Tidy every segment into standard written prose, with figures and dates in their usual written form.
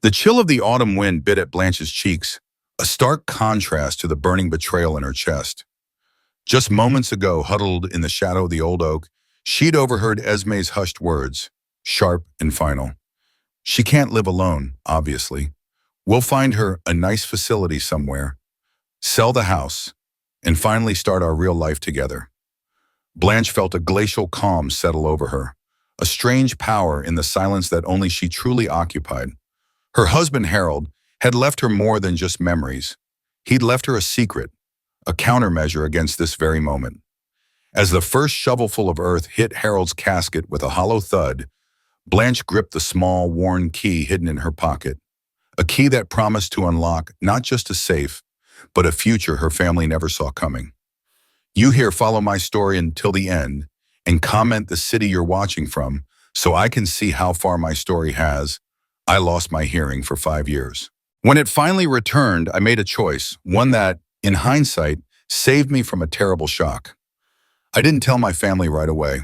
The chill of the autumn wind bit at Blanche's cheeks, a stark contrast to the burning betrayal in her chest. Just moments ago, huddled in the shadow of the old oak, she'd overheard Esme's hushed words, sharp and final. She can't live alone, obviously. We'll find her a nice facility somewhere, sell the house, and finally start our real life together. Blanche felt a glacial calm settle over her, a strange power in the silence that only she truly occupied. Her husband, Harold, had left her more than just memories. He'd left her a secret, a countermeasure against this very moment. As the first shovelful of earth hit Harold's casket with a hollow thud, Blanche gripped the small, worn key hidden in her pocket, a key that promised to unlock not just a safe, but a future her family never saw coming. You here follow my story until the end and comment the city you're watching from so I can see how far my story has. I lost my hearing for 5 years. When it finally returned, I made a choice, one that, in hindsight, saved me from a terrible shock. I didn't tell my family right away.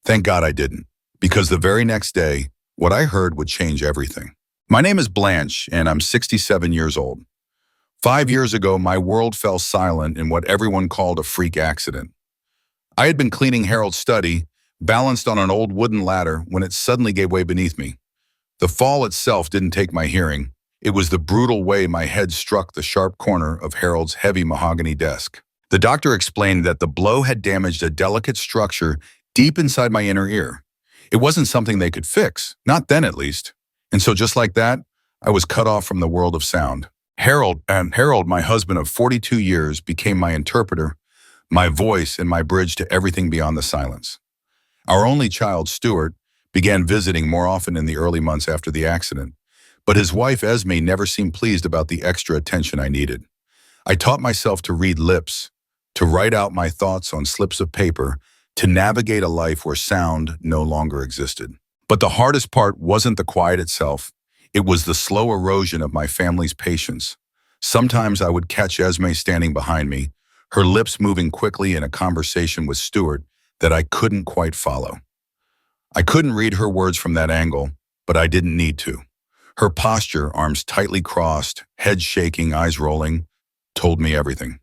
Thank God I didn't, because the very next day, what I heard would change everything. My name is Blanche, and I'm 67 years old. 5 years ago, my world fell silent in what everyone called a freak accident. I had been cleaning Harold's study, balanced on an old wooden ladder, when it suddenly gave way beneath me. The fall itself didn't take my hearing. It was the brutal way my head struck the sharp corner of Harold's heavy mahogany desk. The doctor explained that the blow had damaged a delicate structure deep inside my inner ear. It wasn't something they could fix, not then at least. And so just like that, I was cut off from the world of sound. Harold, my husband of 42 years, became my interpreter, my voice, and my bridge to everything beyond the silence. Our only child, Stuart, began visiting more often in the early months after the accident, but his wife, Esme, never seemed pleased about the extra attention I needed. I taught myself to read lips, to write out my thoughts on slips of paper, to navigate a life where sound no longer existed. But the hardest part wasn't the quiet itself. It was the slow erosion of my family's patience. Sometimes I would catch Esme standing behind me, her lips moving quickly in a conversation with Stuart that I couldn't quite follow. I couldn't read her words from that angle, but I didn't need to. Her posture, arms tightly crossed, head shaking, eyes rolling, told me everything.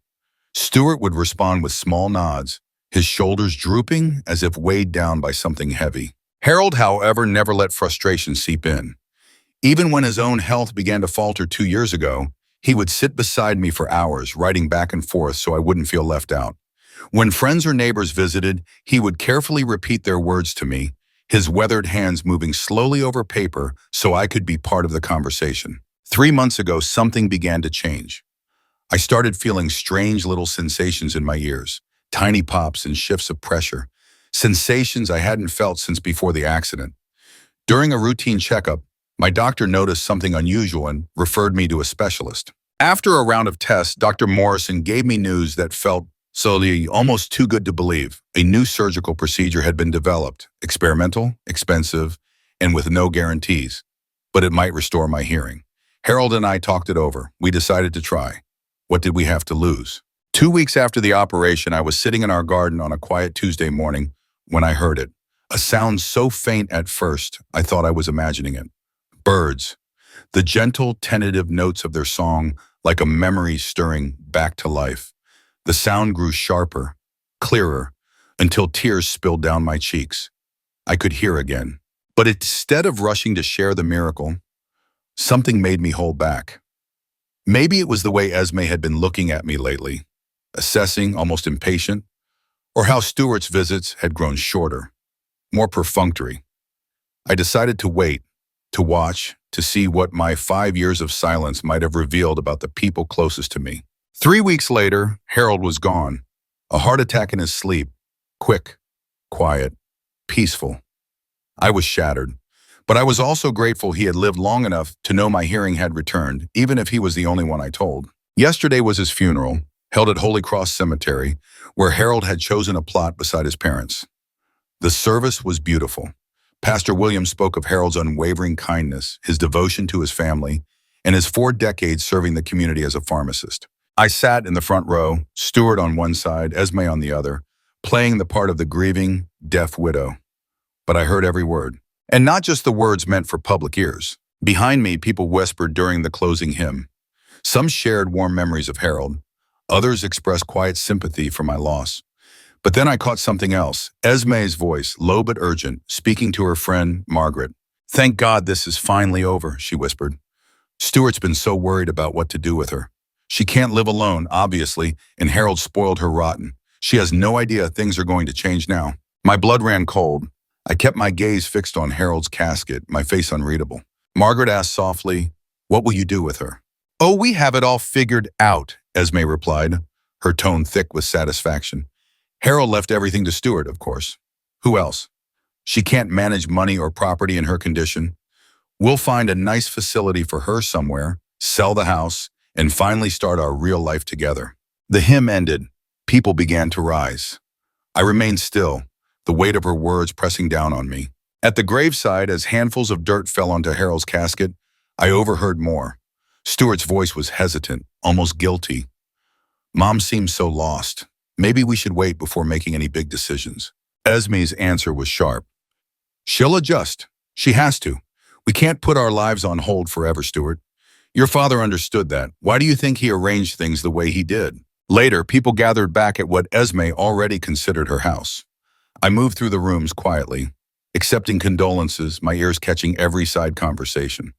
Stuart would respond with small nods, his shoulders drooping as if weighed down by something heavy. Harold, however, never let frustration seep in. Even when his own health began to falter 2 years ago, he would sit beside me for hours, writing back and forth so I wouldn't feel left out. When friends or neighbors visited, he would carefully repeat their words to me, his weathered hands moving slowly over paper so I could be part of the conversation. 3 months ago, something began to change. I started feeling strange little sensations in my ears, tiny pops and shifts of pressure, sensations I hadn't felt since before the accident. During a routine checkup, my doctor noticed something unusual and referred me to a specialist. After a round of tests, Dr. Morrison gave me news that felt almost too good to believe. A new surgical procedure had been developed, experimental, expensive, and with no guarantees, but it might restore my hearing. Harold and I talked it over. We decided to try. What did we have to lose? 2 weeks after the operation, I was sitting in our garden on a quiet Tuesday morning when I heard it. A sound so faint at first, I thought I was imagining it. Birds. The gentle, tentative notes of their song, like a memory stirring back to life. The sound grew sharper, clearer, until tears spilled down my cheeks. I could hear again. But instead of rushing to share the miracle, something made me hold back. Maybe it was the way Esme had been looking at me lately, assessing, almost impatient, or how Stuart's visits had grown shorter, more perfunctory. I decided to wait, to watch, to see what my 5 years of silence might have revealed about the people closest to me. 3 weeks later, Harold was gone, a heart attack in his sleep, quick, quiet, peaceful. I was shattered, but I was also grateful he had lived long enough to know my hearing had returned, even if he was the only one I told. Yesterday was his funeral, held at Holy Cross Cemetery, where Harold had chosen a plot beside his parents. The service was beautiful. Pastor Williams spoke of Harold's unwavering kindness, his devotion to his family, and his 4 decades serving the community as a pharmacist. I sat in the front row, Stuart on one side, Esme on the other, playing the part of the grieving, deaf widow. But I heard every word. And not just the words meant for public ears. Behind me, people whispered during the closing hymn. Some shared warm memories of Harold. Others expressed quiet sympathy for my loss. But then I caught something else. Esme's voice, low but urgent, speaking to her friend, Margaret. "Thank God this is finally over," she whispered. "Stuart's been so worried about what to do with her. She can't live alone, obviously, and Harold spoiled her rotten. She has no idea things are going to change now." My blood ran cold. I kept my gaze fixed on Harold's casket, my face unreadable. Margaret asked softly, "What will you do with her?" "Oh, we have it all figured out," Esme replied, her tone thick with satisfaction. "Harold left everything to Stuart, of course. Who else? She can't manage money or property in her condition. We'll find a nice facility for her somewhere, sell the house, and finally start our real life together." The hymn ended. People began to rise. I remained still, the weight of her words pressing down on me. At the graveside, as handfuls of dirt fell onto Harold's casket, I overheard more. Stuart's voice was hesitant, almost guilty. "Mom seems so lost. Maybe we should wait before making any big decisions." Esme's answer was sharp. "She'll adjust. She has to. We can't put our lives on hold forever, Stuart. Your father understood that. Why do you think he arranged things the way he did?" Later, people gathered back at what Esme already considered her house. I moved through the rooms quietly, accepting condolences, my ears catching every side conversation.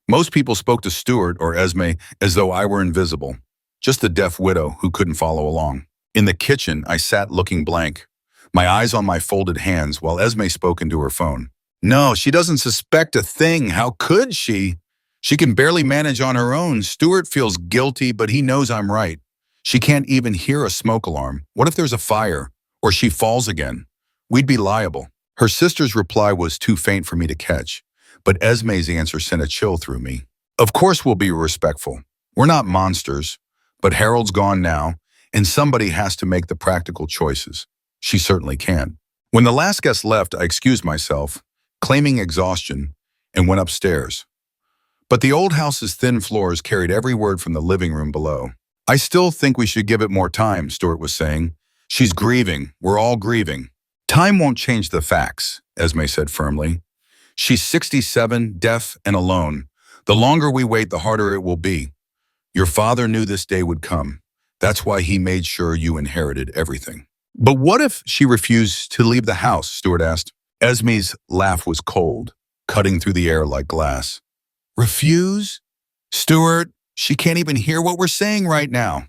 Most people spoke to Stuart or Esme as though I were invisible, just the deaf widow who couldn't follow along. In the kitchen, I sat looking blank, my eyes on my folded hands while Esme spoke into her phone. "No, she doesn't suspect a thing. How could she? She can barely manage on her own. Stuart feels guilty, but he knows I'm right. She can't even hear a smoke alarm. What if there's a fire? Or she falls again? We'd be liable." Her sister's reply was too faint for me to catch, but Esme's answer sent a chill through me. "Of course we'll be respectful. We're not monsters, but Harold's gone now, and somebody has to make the practical choices. She certainly can." When the last guest left, I excused myself, claiming exhaustion, and went upstairs. But the old house's thin floors carried every word from the living room below. "I still think we should give it more time," Stuart was saying. "She's grieving. We're all grieving." "Time won't change the facts," Esme said firmly. "She's 67, deaf, and alone. The longer we wait, the harder it will be. Your father knew this day would come. That's why he made sure you inherited everything." "But what if she refused to leave the house?" Stuart asked. Esme's laugh was cold, cutting through the air like glass. "Refuse? Stuart, she can't even hear what we're saying right now.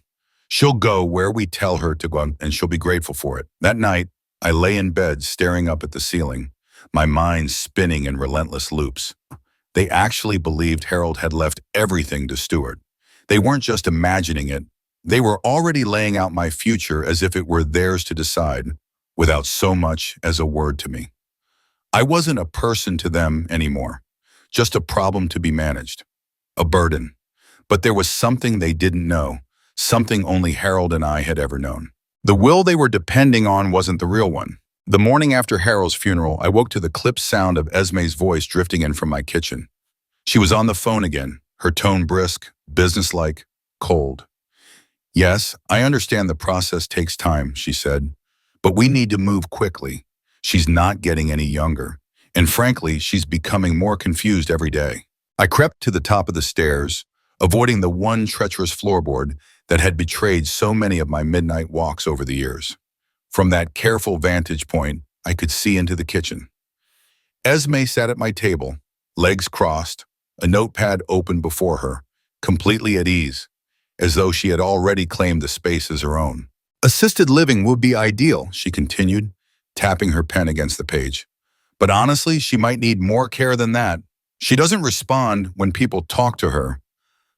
She'll go where we tell her to go, and she'll be grateful for it." That night, I lay in bed staring up at the ceiling, my mind spinning in relentless loops. They actually believed Harold had left everything to Stuart. They weren't just imagining it. They were already laying out my future as if it were theirs to decide, without so much as a word to me. I wasn't a person to them anymore, just a problem to be managed, a burden. But there was something they didn't know, something only Harold and I had ever known. The will they were depending on wasn't the real one. The morning after Harold's funeral, I woke to the clipped sound of Esme's voice drifting in from my kitchen. She was on the phone again, her tone brisk, businesslike, cold. "Yes, I understand the process takes time," she said, "but we need to move quickly. She's not getting any younger, and frankly, she's becoming more confused every day." I crept to the top of the stairs, avoiding the one treacherous floorboard that had betrayed so many of my midnight walks over the years. From that careful vantage point, I could see into the kitchen. Esme sat at my table, legs crossed, a notepad open before her, completely at ease, as though she had already claimed the space as her own. "Assisted living would be ideal," she continued, tapping her pen against the page. "But honestly, she might need more care than that. She doesn't respond when people talk to her.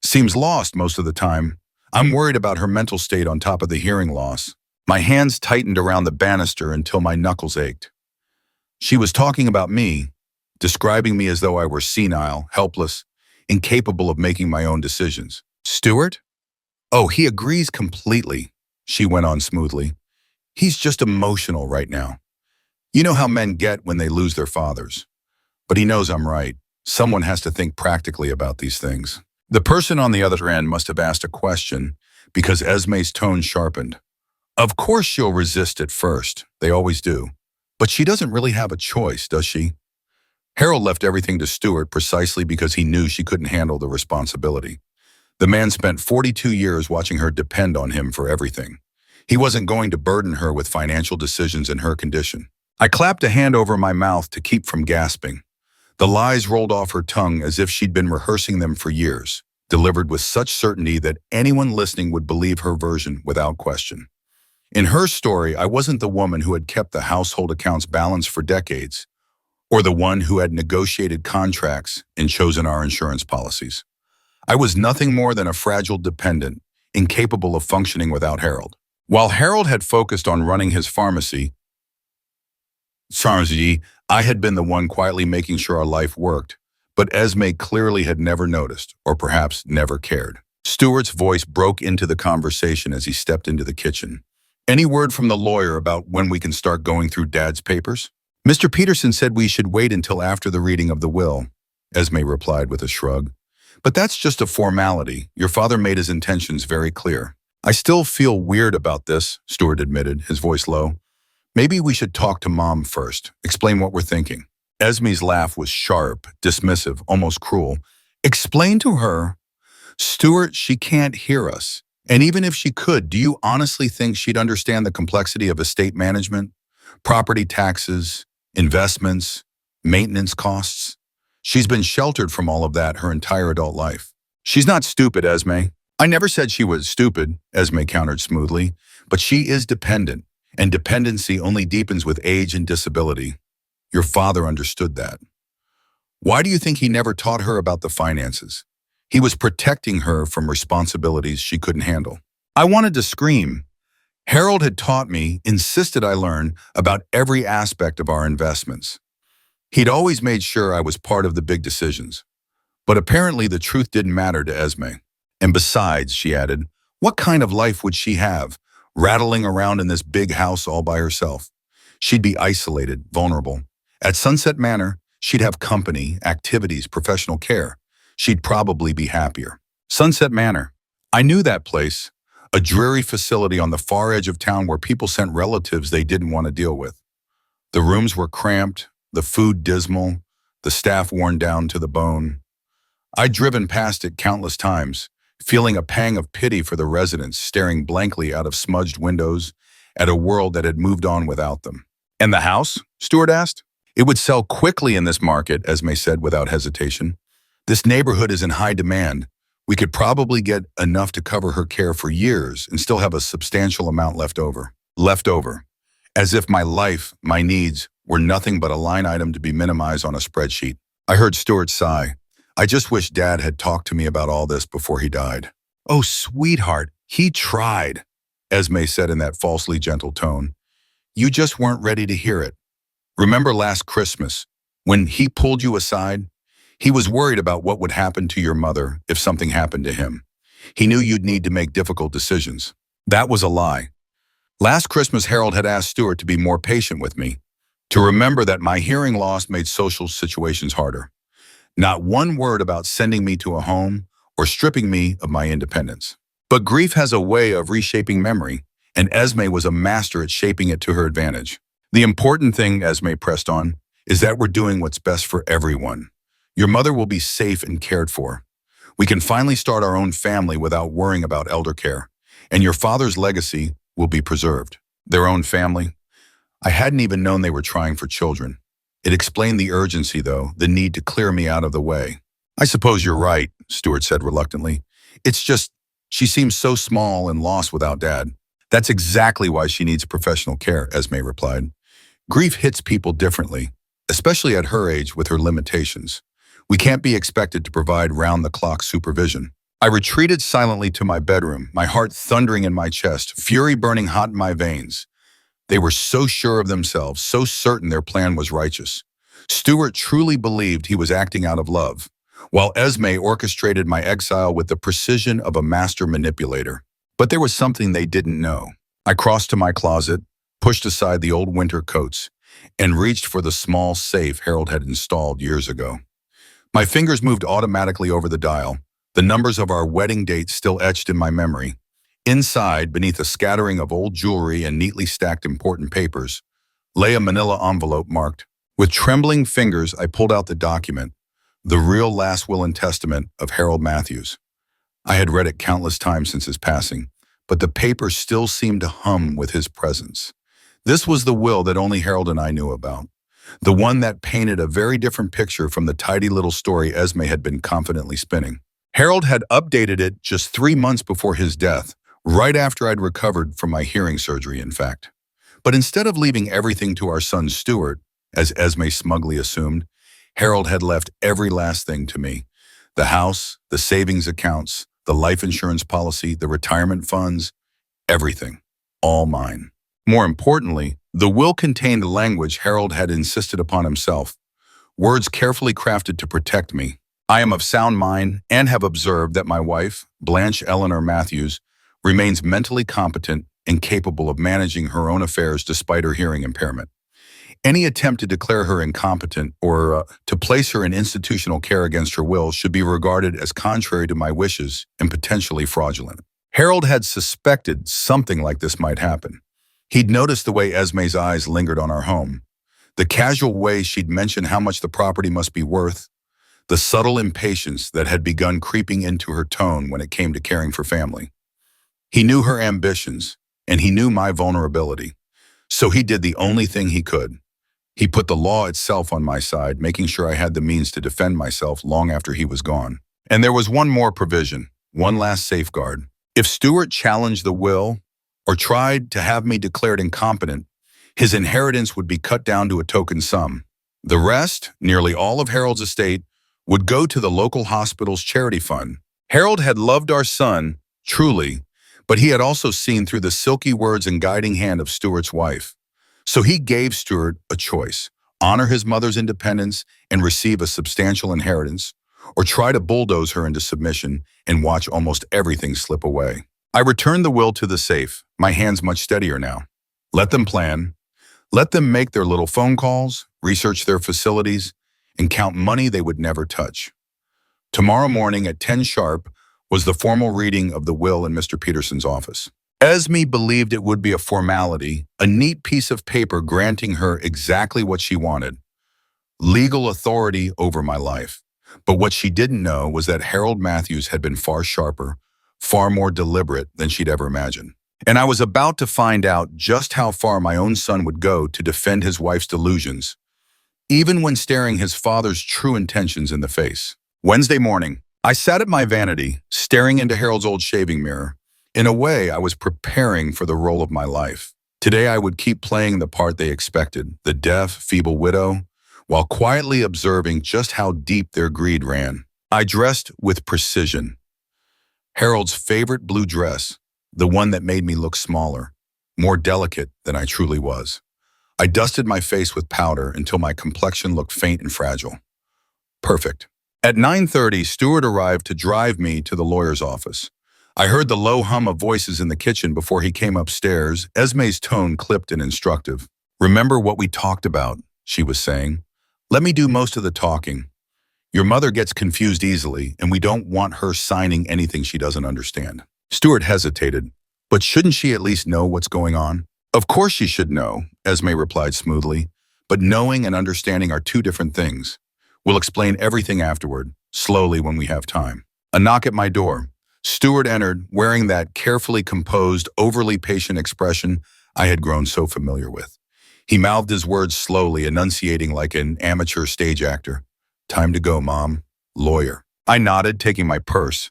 Seems lost most of the time. I'm worried about her mental state on top of the hearing loss." My hands tightened around the banister until my knuckles ached. She was talking about me, describing me as though I were senile, helpless, incapable of making my own decisions. "Stuart? Oh, he agrees completely," she went on smoothly. "He's just emotional right now. You know how men get when they lose their fathers. But he knows I'm right. Someone has to think practically about these things." The person on the other end must have asked a question because Esme's tone sharpened. "Of course she'll resist at first. They always do. But she doesn't really have a choice, does she? Harold left everything to Stuart precisely because he knew she couldn't handle the responsibility. The man spent 42 years watching her depend on him for everything. He wasn't going to burden her with financial decisions in her condition. I clapped a hand over my mouth to keep from gasping. The lies rolled off her tongue as if she'd been rehearsing them for years, delivered with such certainty that anyone listening would believe her version without question. In her story, I wasn't the woman who had kept the household accounts balanced for decades, or the one who had negotiated contracts and chosen our insurance policies. I was nothing more than a fragile dependent, incapable of functioning without Harold. While Harold had focused on running his pharmacy, I had been the one quietly making sure our life worked, but Esme clearly had never noticed, or perhaps never cared. Stuart's voice broke into the conversation as he stepped into the kitchen. Any word from the lawyer about when we can start going through Dad's papers? Mr. Peterson said we should wait until after the reading of the will, Esme replied with a shrug. But that's just a formality. Your father made his intentions very clear. I still feel weird about this, Stuart admitted, his voice low. Maybe we should talk to Mom first, explain what we're thinking. Esme's laugh was sharp, dismissive, almost cruel. Explain to her? Stuart, she can't hear us. And even if she could, do you honestly think she'd understand the complexity of estate management, property taxes, investments, maintenance costs? She's been sheltered from all of that her entire adult life. She's not stupid, Esme. I never said she was stupid, Esme countered smoothly, but she is dependent, and dependency only deepens with age and disability. Your father understood that. Why do you think he never taught her about the finances? He was protecting her from responsibilities she couldn't handle. I wanted to scream. Harold had taught me, insisted I learn about every aspect of our investments. He'd always made sure I was part of the big decisions. But apparently the truth didn't matter to Esme. And besides, she added, what kind of life would she have, rattling around in this big house all by herself? She'd be isolated, vulnerable. At Sunset Manor, she'd have company, activities, professional care. She'd probably be happier. Sunset Manor. I knew that place, a dreary facility on the far edge of town where people sent relatives they didn't want to deal with. The rooms were cramped, the food dismal, the staff worn down to the bone. I'd driven past it countless times, feeling a pang of pity for the residents staring blankly out of smudged windows at a world that had moved on without them. And the house? Stuart asked. It would sell quickly in this market, Esme said without hesitation. This neighborhood is in high demand. We could probably get enough to cover her care for years and still have a substantial amount left over. As if my life, my needs, were nothing but a line item to be minimized on a spreadsheet. I heard Stuart sigh. I just wish Dad had talked to me about all this before he died. Oh, sweetheart, he tried, Esme said in that falsely gentle tone. You just weren't ready to hear it. Remember last Christmas, when he pulled you aside? He was worried about what would happen to your mother if something happened to him. He knew you'd need to make difficult decisions. That was a lie. Last Christmas, Harold had asked Stuart to be more patient with me, to remember that my hearing loss made social situations harder. Not one word about sending me to a home or stripping me of my independence. But grief has a way of reshaping memory, and Esme was a master at shaping it to her advantage. The important thing, Esme pressed on, is that we're doing what's best for everyone. Your mother will be safe and cared for. We can finally start our own family without worrying about elder care, and your father's legacy will be preserved. Their own family? I hadn't even known they were trying for children. It explained the urgency, though, the need to clear me out of the way. I suppose you're right, Stuart said reluctantly. It's just, she seems so small and lost without Dad. That's exactly why she needs professional care, Esme replied. Grief hits people differently, especially at her age with her limitations. We can't be expected to provide round-the-clock supervision. I retreated silently to my bedroom, my heart thundering in my chest, fury burning hot in my veins. They were so sure of themselves, so certain their plan was righteous. Stuart truly believed he was acting out of love, while Esme orchestrated my exile with the precision of a master manipulator. But there was something they didn't know. I crossed to my closet, pushed aside the old winter coats, and reached for the small safe Harold had installed years ago. My fingers moved automatically over the dial, the numbers of our wedding date still etched in my memory. Inside, beneath a scattering of old jewelry and neatly stacked important papers, lay a manila envelope marked, With trembling fingers, I pulled out the document, the real last will and testament of Harold Matthews. I had read it countless times since his passing, but the paper still seemed to hum with his presence. This was the will that only Harold and I knew about, the one that painted a very different picture from the tidy little story Esme had been confidently spinning. Harold had updated it just 3 months before his death, right after I'd recovered from my hearing surgery, in fact. But instead of leaving everything to our son Stuart, as Esme smugly assumed, Harold had left every last thing to me. The house, the savings accounts, the life insurance policy, the retirement funds, everything. All mine. More importantly, the will contained language Harold had insisted upon himself, words carefully crafted to protect me. I am of sound mind and have observed that my wife, Blanche Eleanor Matthews, remains mentally competent and capable of managing her own affairs despite her hearing impairment. Any attempt to declare her incompetent or to place her in institutional care against her will should be regarded as contrary to my wishes and potentially fraudulent. Harold had suspected something like this might happen. He'd noticed the way Esme's eyes lingered on our home, the casual way she'd mention how much the property must be worth, the subtle impatience that had begun creeping into her tone when it came to caring for family. He knew her ambitions, and he knew my vulnerability, so he did the only thing he could. He put the law itself on my side, making sure I had the means to defend myself long after he was gone. And there was one more provision, one last safeguard. If Stuart challenged the will or tried to have me declared incompetent, his inheritance would be cut down to a token sum. The rest, nearly all of Harold's estate, would go to the local hospital's charity fund. Harold had loved our son, truly, but he had also seen through the silky words and guiding hand of Stuart's wife. So he gave Stuart a choice: honor his mother's independence and receive a substantial inheritance, or try to bulldoze her into submission and watch almost everything slip away. I returned the will to the safe, my hands much steadier now. Let them plan. Let them make their little phone calls, research their facilities, and count money they would never touch. Tomorrow morning at 10 sharp was the formal reading of the will in Mr. Peterson's office. Esme believed it would be a formality, a neat piece of paper granting her exactly what she wanted: legal authority over my life. But what she didn't know was that Harold Matthews had been far sharper, far more deliberate than she'd ever imagined. And I was about to find out just how far my own son would go to defend his wife's delusions, even when staring his father's true intentions in the face. Wednesday morning, I sat at my vanity, staring into Harold's old shaving mirror. In a way, I was preparing for the role of my life. Today, I would keep playing the part they expected, the deaf, feeble widow, while quietly observing just how deep their greed ran. I dressed with precision. Harold's favorite blue dress, the one that made me look smaller, more delicate than I truly was. I dusted my face with powder until my complexion looked faint and fragile. Perfect. At 9:30, Stuart arrived to drive me to the lawyer's office. I heard the low hum of voices in the kitchen before he came upstairs, Esme's tone clipped and instructive. "Remember what we talked about," she was saying. "Let me do most of the talking. Your mother gets confused easily, and we don't want her signing anything she doesn't understand." Stuart hesitated. "But shouldn't she at least know what's going on?" "Of course she should know," Esme replied smoothly. "But knowing and understanding are two different things. We'll explain everything afterward, slowly when we have time." A knock at my door. Stuart entered, wearing that carefully composed, overly patient expression I had grown so familiar with. He mouthed his words slowly, enunciating like an amateur stage actor. "Time to go, Mom. Lawyer." I nodded, taking my purse.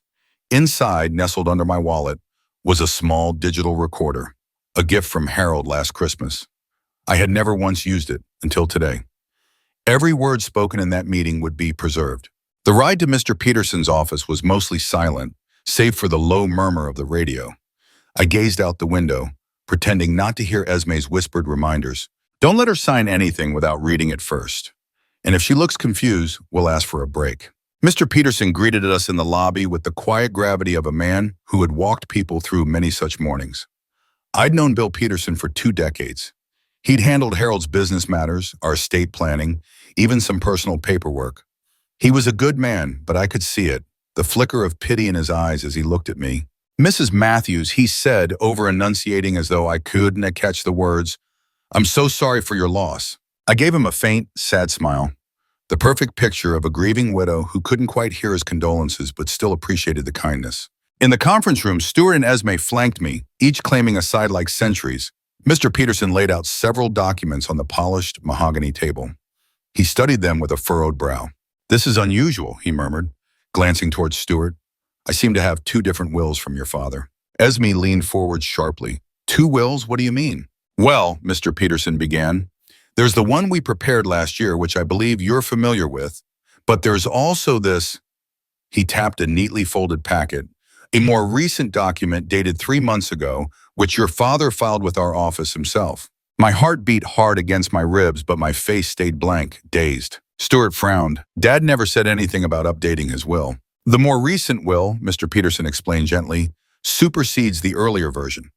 Inside, nestled under my wallet, was a small digital recorder, a gift from Harold last Christmas. I had never once used it until today. Every word spoken in that meeting would be preserved. The ride to Mr. Peterson's office was mostly silent, save for the low murmur of the radio. I gazed out the window, pretending not to hear Esme's whispered reminders. "Don't let her sign anything without reading it first. And if she looks confused, we'll ask for a break." Mr. Peterson greeted us in the lobby with the quiet gravity of a man who had walked people through many such mornings. I'd known Bill Peterson for 2 decades. He'd handled Harold's business matters, our estate planning, even some personal paperwork. He was a good man, but I could see it, the flicker of pity in his eyes as he looked at me. "Mrs. Matthews," he said, over-enunciating as though I couldn't catch the words, "I'm so sorry for your loss. I gave him a faint, sad smile, the perfect picture of a grieving widow who couldn't quite hear his condolences but still appreciated the kindness. In the conference room, Stuart and Esme flanked me, each claiming a side like centuries. Mr. Peterson laid out several documents on the polished mahogany table. He studied them with a furrowed brow. "This is unusual," he murmured, glancing towards Stuart. "I seem to have two different wills from your father." Esme leaned forward sharply. "Two wills? What do you mean?" "Well," Mr. Peterson began, "there's the one we prepared last year, which I believe you're familiar with, but there's also this." He tapped a neatly folded packet, "a more recent document dated 3 months ago, which your father filed with our office himself." My heart beat hard against my ribs, but my face stayed blank, dazed. Stuart frowned. Dad never said anything about updating his will. "The more recent will," Mr. Peterson explained gently, "supersedes the earlier version.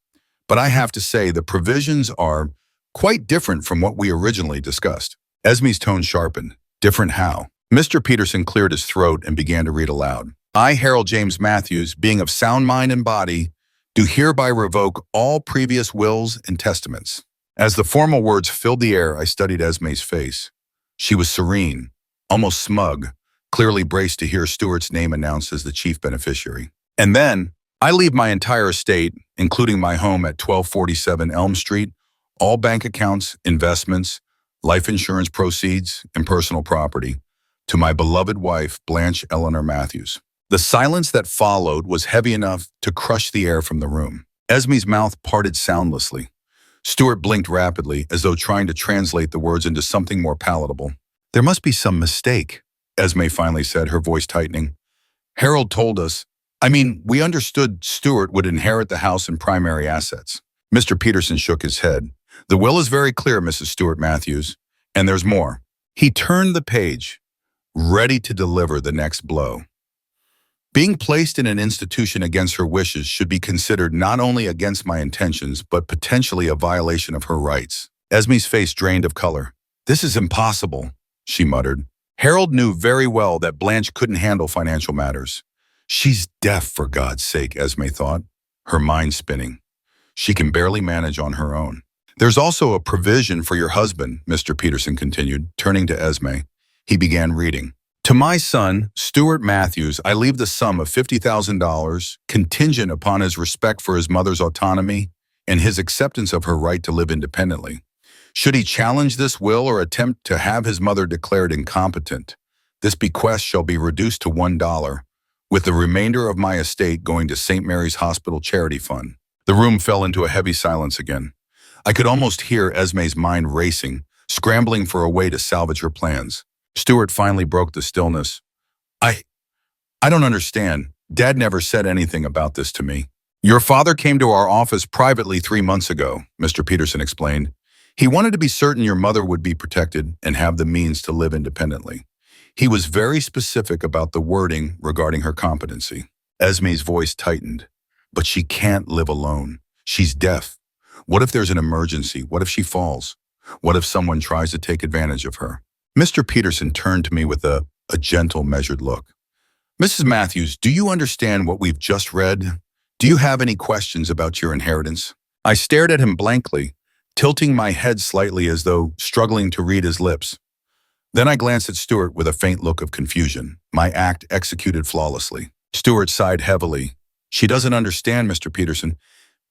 But I have to say the provisions are quite different from what we originally discussed." Esme's tone sharpened. "Different how?" Mr. Peterson cleared his throat and began to read aloud. "I, Harold James Matthews, being of sound mind and body, do hereby revoke all previous wills and testaments." As the formal words filled the air, I studied Esme's face. She was serene, almost smug, clearly braced to hear Stuart's name announced as the chief beneficiary. "And then, I leave my entire estate, including my home at 1247 Elm Street, all bank accounts, investments, life insurance proceeds, and personal property, to my beloved wife, Blanche Eleanor Matthews." The silence that followed was heavy enough to crush the air from the room. Esme's mouth parted soundlessly. Stuart blinked rapidly, as though trying to translate the words into something more palatable. "There must be some mistake," Esme finally said, her voice tightening. "Harold told us, we understood Stuart would inherit the house and primary assets." Mr. Peterson shook his head. "The will is very clear, Mrs. Stuart Matthews, and there's more." He turned the page, ready to deliver the next blow. "Being placed in an institution against her wishes should be considered not only against my intentions, but potentially a violation of her rights." Esme's face drained of color. "This is impossible," she muttered. Harold knew very well that Blanche couldn't handle financial matters. "She's deaf, for God's sake," Esme thought, her mind spinning. "She can barely manage on her own." "There's also a provision for your husband," Mr. Peterson continued, turning to Esme. He began reading. "To my son, Stuart Matthews, I leave the sum of $50,000 contingent upon his respect for his mother's autonomy and his acceptance of her right to live independently. Should he challenge this will or attempt to have his mother declared incompetent, this bequest shall be reduced to $1, with the remainder of my estate going to St. Mary's Hospital Charity Fund." The room fell into a heavy silence again. I could almost hear Esme's mind racing, scrambling for a way to salvage her plans. Stuart finally broke the stillness. I don't understand. Dad never said anything about this to me." "Your father came to our office privately 3 months ago," Mr. Peterson explained. "He wanted to be certain your mother would be protected and have the means to live independently. He was very specific about the wording regarding her competency." Esme's voice tightened. "But she can't live alone. She's deaf. What if there's an emergency? What if she falls? What if someone tries to take advantage of her?" Mr. Peterson turned to me with a gentle, measured look. "Mrs. Matthews, do you understand what we've just read? Do you have any questions about your inheritance?" I stared at him blankly, tilting my head slightly as though struggling to read his lips. Then I glanced at Stuart with a faint look of confusion, my act executed flawlessly. Stuart sighed heavily. "She doesn't understand, Mr. Peterson.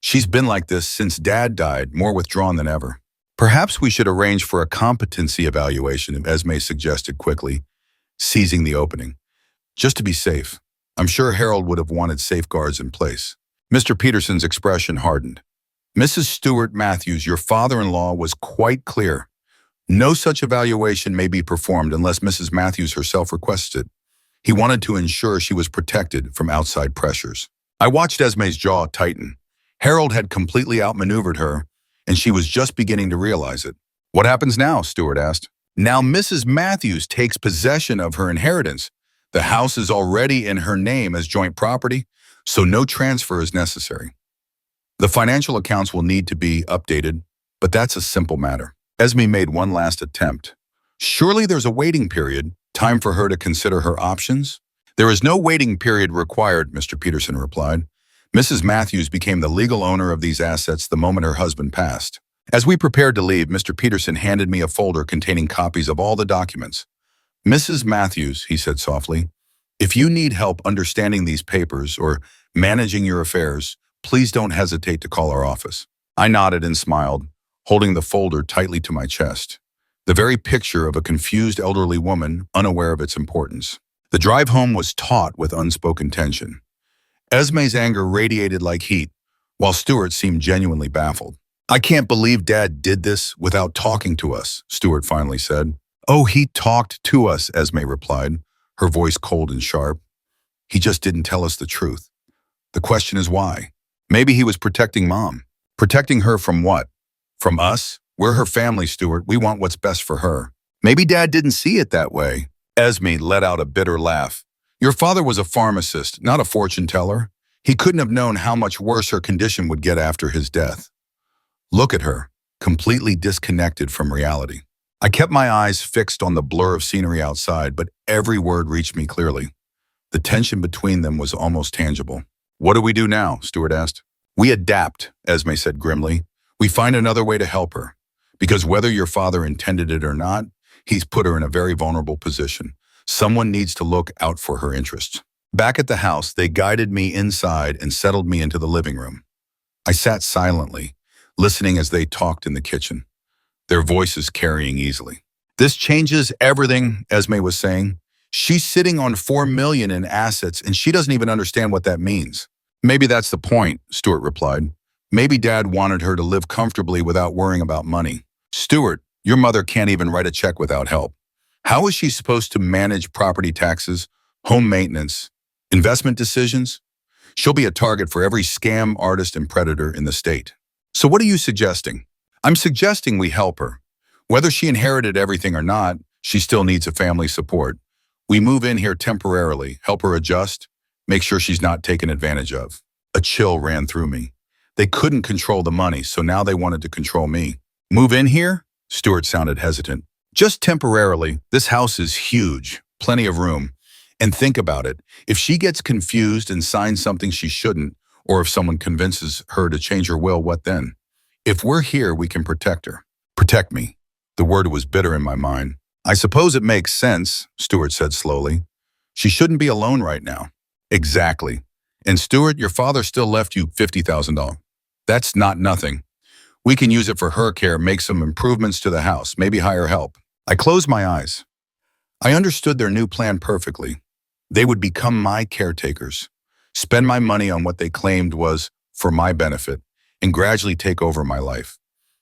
She's been like this since Dad died, more withdrawn than ever." "Perhaps we should arrange for a competency evaluation," Esme suggested quickly, seizing the opening. "Just to be safe. I'm sure Harold would have wanted safeguards in place." Mr. Peterson's expression hardened. "Mrs. Stuart Matthews, your father-in-law was quite clear. No such evaluation may be performed unless Mrs. Matthews herself requests it. He wanted to ensure she was protected from outside pressures." I watched Esme's jaw tighten. Harold had completely outmaneuvered her, and she was just beginning to realize it. "What happens now?" Stuart asked. "Now Mrs. Matthews takes possession of her inheritance. The house is already in her name as joint property, so no transfer is necessary. The financial accounts will need to be updated, but that's a simple matter." Esme made one last attempt. "Surely there's a waiting period, time for her to consider her options?" "There is no waiting period required," Mr. Peterson replied. "Mrs. Matthews became the legal owner of these assets the moment her husband passed. As we prepared to leave, Mr. Peterson handed me a folder containing copies of all the documents. Mrs. Matthews, he said softly, if you need help understanding these papers or managing your affairs, please don't hesitate to call our office. I nodded and smiled, holding the folder tightly to my chest. The very picture of a confused elderly woman unaware of its importance. The drive home was taut with unspoken tension. Esme's anger radiated like heat, while Stuart seemed genuinely baffled. I can't believe Dad did this without talking to us, Stuart finally said. Oh, he talked to us, Esme replied, her voice cold and sharp. He just didn't tell us the truth. The question is why? Maybe he was protecting Mom. Protecting her from what? From us? We're her family, Stuart. We want what's best for her. Maybe Dad didn't see it that way. Esme let out a bitter laugh. Your father was a pharmacist, not a fortune teller. He couldn't have known how much worse her condition would get after his death. Look at her, completely disconnected from reality. I kept my eyes fixed on the blur of scenery outside, but every word reached me clearly. The tension between them was almost tangible. What do we do now? Stuart asked. We adapt, Esme said grimly. We find another way to help her. Because whether your father intended it or not, he's put her in a very vulnerable position. Someone needs to look out for her interests. Back at the house, they guided me inside and settled me into the living room. I sat silently, listening as they talked in the kitchen, their voices carrying easily. This changes everything, Esme was saying. She's sitting on $4 million in assets and she doesn't even understand what that means. Maybe that's the point, Stuart replied. Maybe Dad wanted her to live comfortably without worrying about money. Stuart, your mother can't even write a check without help. How is she supposed to manage property taxes, home maintenance, investment decisions? She'll be a target for every scam artist and predator in the state. So what are you suggesting? I'm suggesting we help her. Whether she inherited everything or not, she still needs a family support. We move in here temporarily, help her adjust, make sure she's not taken advantage of. A chill ran through me. They couldn't control the money, so now they wanted to control me. Move in here? Stuart sounded hesitant. Just temporarily. This house is huge, plenty of room. And think about it. If she gets confused and signs something she shouldn't, or if someone convinces her to change her will, what then? If we're here, we can protect her. Protect me. The word was bitter in my mind. I suppose it makes sense, Stuart said slowly. She shouldn't be alone right now. Exactly. And Stuart, your father still left you $50,000. That's not nothing. We can use it for her care, make some improvements to the house, maybe hire help. I closed my eyes. I understood their new plan perfectly. They would become my caretakers, spend my money on what they claimed was for my benefit, and gradually take over my life.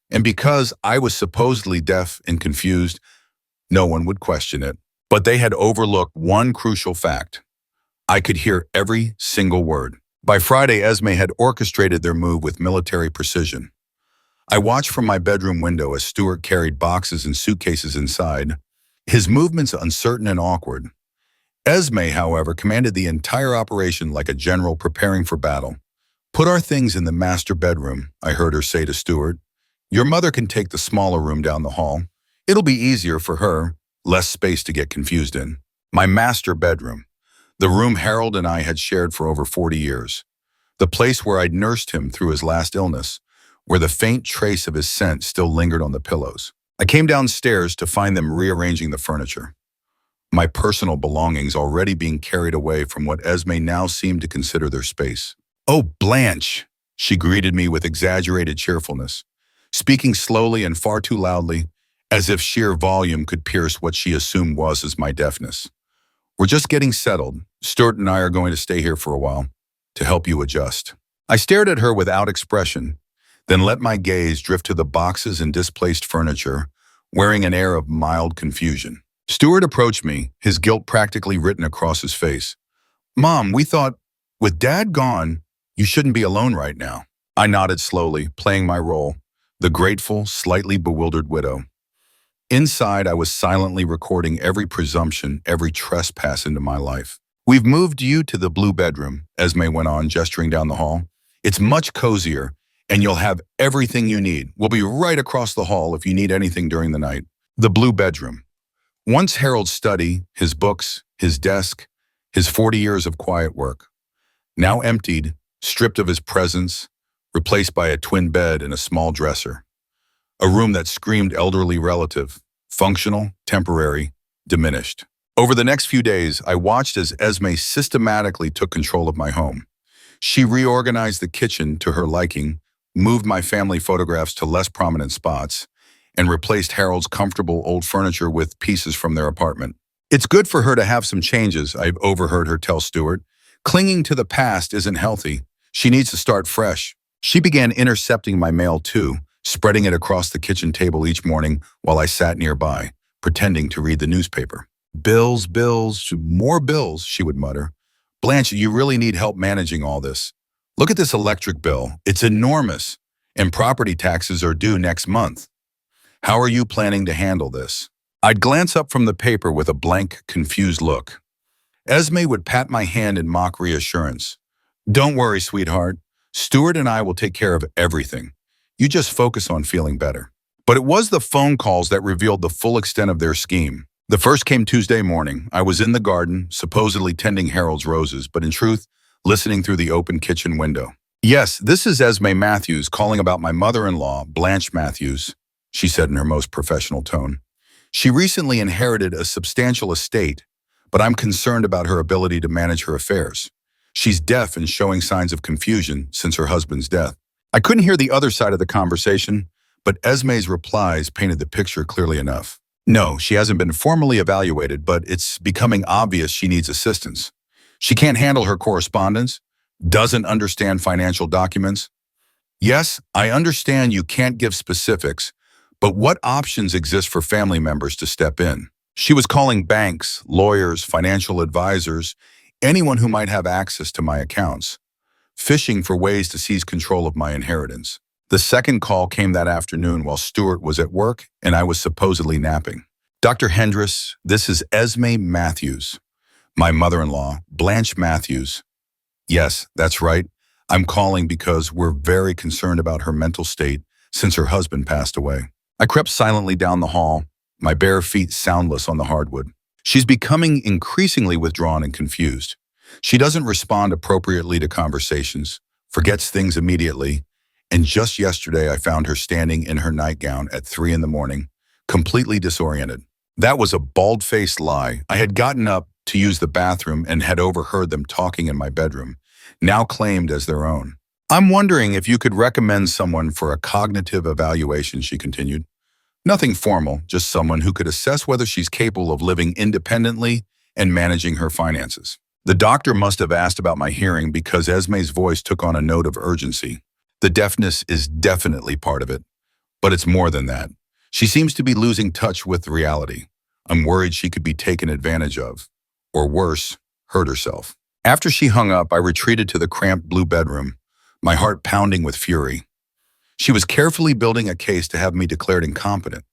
And because I was supposedly deaf and confused, no one would question it. But they had overlooked one crucial fact. I could hear every single word. By Friday, Esme had orchestrated their move with military precision. I watched from my bedroom window as Stuart carried boxes and suitcases inside, his movements uncertain and awkward. Esme, however, commanded the entire operation like a general preparing for battle. Put our things in the master bedroom, I heard her say to Stuart. Your mother can take the smaller room down the hall. It'll be easier for her, less space to get confused in. My master bedroom. The room Harold and I had shared for over 40 years. The place where I'd nursed him through his last illness, where the faint trace of his scent still lingered on the pillows. I came downstairs to find them rearranging the furniture. My personal belongings already being carried away from what Esme now seemed to consider their space. Oh, Blanche, she greeted me with exaggerated cheerfulness, speaking slowly and far too loudly, as if sheer volume could pierce what she assumed was as my deafness. We're just getting settled. Stuart and I are going to stay here for a while, to help you adjust. I stared at her without expression, then let my gaze drift to the boxes and displaced furniture, wearing an air of mild confusion. Stuart approached me, his guilt practically written across his face. Mom, we thought, with Dad gone, you shouldn't be alone right now. I nodded slowly, playing my role, the grateful, slightly bewildered widow. Inside, I was silently recording every presumption, every trespass into my life. We've moved you to the blue bedroom, Esme went on, gesturing down the hall. It's much cozier, and you'll have everything you need. We'll be right across the hall if you need anything during the night. The blue bedroom. Once Harold's study, his books, his desk, his 40 years of quiet work. Now emptied, stripped of his presence, replaced by a twin bed and a small dresser. A room that screamed elderly relative, functional, temporary, diminished. Over the next few days, I watched as Esme systematically took control of my home. She reorganized the kitchen to her liking, moved my family photographs to less prominent spots, and replaced Harold's comfortable old furniture with pieces from their apartment. It's good for her to have some changes, I've overheard her tell Stuart. Clinging to the past isn't healthy. She needs to start fresh. She began intercepting my mail too, spreading it across the kitchen table each morning while I sat nearby, pretending to read the newspaper. Bills, bills, more bills, she would mutter. Blanche, you really need help managing all this. Look at this electric bill. It's enormous, and property taxes are due next month. How are you planning to handle this? I'd glance up from the paper with a blank, confused look. Esme would pat my hand in mock reassurance. Don't worry, sweetheart. Stuart and I will take care of everything. You just focus on feeling better. But it was the phone calls that revealed the full extent of their scheme. The first came Tuesday morning. I was in the garden, supposedly tending Harold's roses, but in truth, listening through the open kitchen window. Yes, this is Esme Matthews calling about my mother-in-law, Blanche Matthews, she said in her most professional tone. She recently inherited a substantial estate, but I'm concerned about her ability to manage her affairs. She's deaf and showing signs of confusion since her husband's death. I couldn't hear the other side of the conversation, but Esme's replies painted the picture clearly enough. No, she hasn't been formally evaluated, but it's becoming obvious she needs assistance. She can't handle her correspondence, doesn't understand financial documents. Yes, I understand you can't give specifics, but what options exist for family members to step in? She was calling banks, lawyers, financial advisors, anyone who might have access to my accounts, fishing for ways to seize control of my inheritance. The second call came that afternoon while Stuart was at work and I was supposedly napping. Dr. Hendris, this is Esme Matthews, my mother-in-law, Blanche Matthews. Yes, that's right. I'm calling because we're very concerned about her mental state since her husband passed away. I crept silently down the hall, my bare feet soundless on the hardwood. She's becoming increasingly withdrawn and confused. She doesn't respond appropriately to conversations, forgets things immediately, and just yesterday I found her standing in her nightgown at 3 a.m, completely disoriented. That was a bald-faced lie. I had gotten up to use the bathroom and had overheard them talking in my bedroom, now claimed as their own. I'm wondering if you could recommend someone for a cognitive evaluation, she continued. Nothing formal, just someone who could assess whether she's capable of living independently and managing her finances. The doctor must have asked about my hearing because Esme's voice took on a note of urgency. The deafness is definitely part of it, but it's more than that. She seems to be losing touch with reality. I'm worried she could be taken advantage of, or worse, hurt herself. After she hung up, I retreated to the cramped blue bedroom, my heart pounding with fury. She was carefully building a case to have me declared incompetent,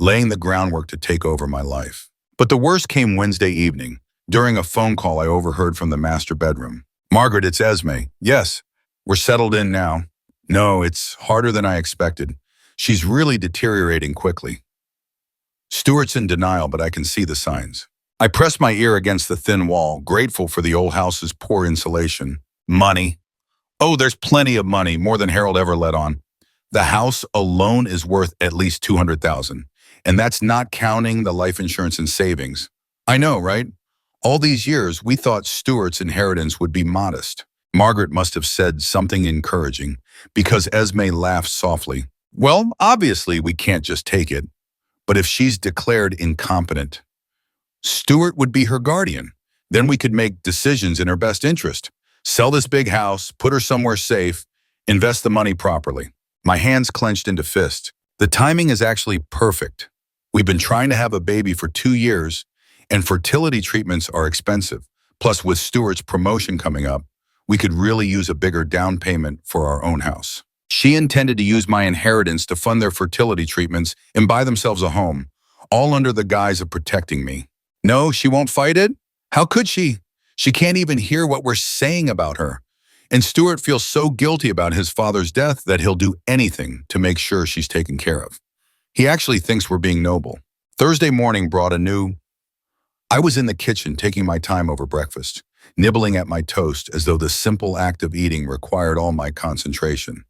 laying the groundwork to take over my life. But the worst came Wednesday evening, during a phone call I overheard from the master bedroom. Margaret, it's Esme. Yes, we're settled in now. No, it's harder than I expected. She's really deteriorating quickly. Stuart's in denial, but I can see the signs. I pressed my ear against the thin wall, grateful for the old house's poor insulation. Money. Oh, there's plenty of money, more than Harold ever let on. The house alone is worth at least $200,000, and that's not counting the life insurance and savings. I know, right? All these years, we thought Stuart's inheritance would be modest. Margaret must have said something encouraging, because Esme laughed softly. Well, obviously we can't just take it, but if she's declared incompetent, Stuart would be her guardian. Then we could make decisions in her best interest. Sell this big house, put her somewhere safe, invest the money properly. My hands clenched into fists. The timing is actually perfect. We've been trying to have a baby for 2 years, and fertility treatments are expensive. Plus, with Stuart's promotion coming up, we could really use a bigger down payment for our own house. She intended to use my inheritance to fund their fertility treatments and buy themselves a home, all under the guise of protecting me. No, she won't fight it? How could she? She can't even hear what we're saying about her. And Stuart feels so guilty about his father's death that he'll do anything to make sure she's taken care of. He actually thinks we're being noble. Thursday morning brought a new... I was in the kitchen taking my time over breakfast, nibbling at my toast as though the simple act of eating required all my concentration.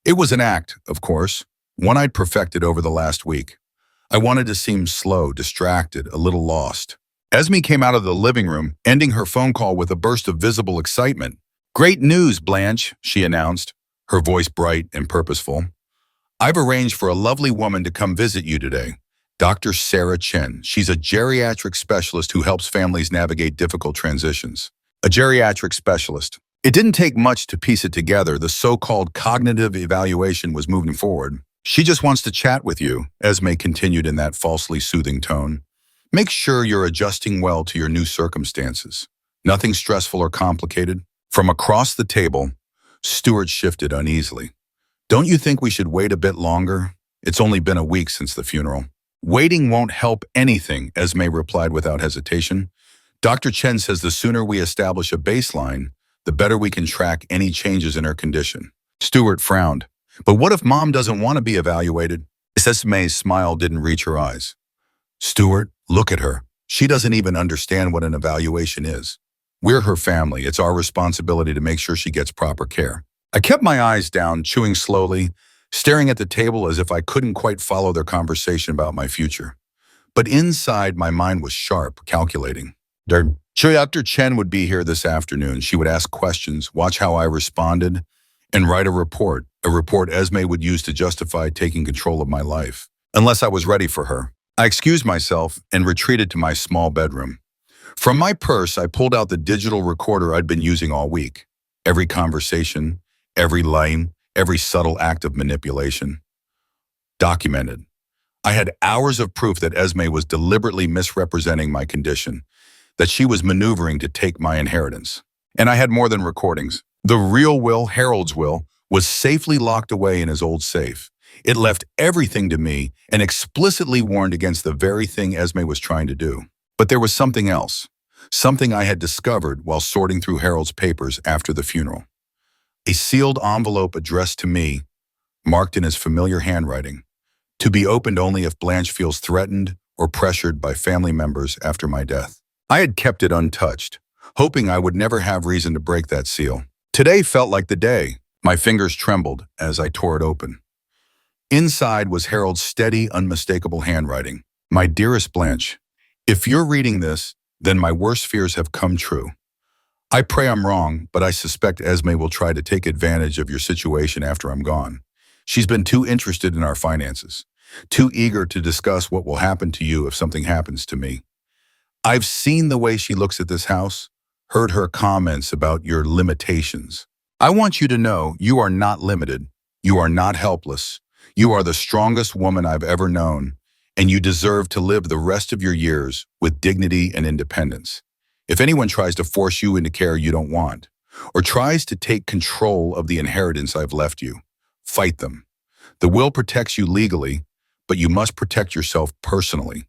It was an act, of course. one I'd perfected over the last week. I wanted to seem slow, distracted, a little lost. Esme came out of the living room, ending her phone call with a burst of visible excitement. "Great news, Blanche," she announced, her voice bright and purposeful. "I've arranged for a lovely woman to come visit you today. Dr. Sarah Chen. She's a geriatric specialist who helps families navigate difficult transitions." A geriatric specialist. It didn't take much to piece it together. The so-called cognitive evaluation was moving forward. "She just wants to chat with you," Esme continued in that falsely soothing tone. "Make sure you're adjusting well to your new circumstances. Nothing stressful or complicated." From across the table, Stuart shifted uneasily. "Don't you think we should wait a bit longer? It's only been a week since the funeral." "Waiting won't help anything," Esme replied without hesitation. "Dr. Chen says the sooner we establish a baseline, the better we can track any changes in her condition." Stuart frowned. "But what if Mom doesn't want to be evaluated?" Esme's smile didn't reach her eyes. "Stuart, look at her. She doesn't even understand what an evaluation is. We're her family. It's our responsibility to make sure she gets proper care." I kept my eyes down, chewing slowly, staring at the table as if I couldn't quite follow their conversation about my future. But inside, my mind was sharp, calculating. Dr. Chen would be here this afternoon. She would ask questions, watch how I responded, and write a report Esme would use to justify taking control of my life, unless I was ready for her. I excused myself and retreated to my small bedroom. From my purse, I pulled out the digital recorder I'd been using all week. Every conversation, every line, every subtle act of manipulation. Documented. I had hours of proof that Esme was deliberately misrepresenting my condition, that she was maneuvering to take my inheritance. And I had more than recordings. The real will, Harold's will, was safely locked away in his old safe. It left everything to me and explicitly warned against the very thing Esme was trying to do. But there was something else, something I had discovered while sorting through Harold's papers after the funeral. A sealed envelope addressed to me, marked in his familiar handwriting, to be opened only if Blanche feels threatened or pressured by family members after my death. I had kept it untouched, hoping I would never have reason to break that seal. Today felt like the day. My fingers trembled as I tore it open. Inside was Harold's steady, unmistakable handwriting. "My dearest Blanche, if you're reading this, then my worst fears have come true. I pray I'm wrong, but I suspect Esme will try to take advantage of your situation after I'm gone. She's been too interested in our finances, too eager to discuss what will happen to you if something happens to me. I've seen the way she looks at this house, heard her comments about your limitations. I want you to know you are not limited. You are not helpless. You are the strongest woman I've ever known, and you deserve to live the rest of your years with dignity and independence. If anyone tries to force you into care you don't want, or tries to take control of the inheritance I've left you, fight them. The will protects you legally, but you must protect yourself personally.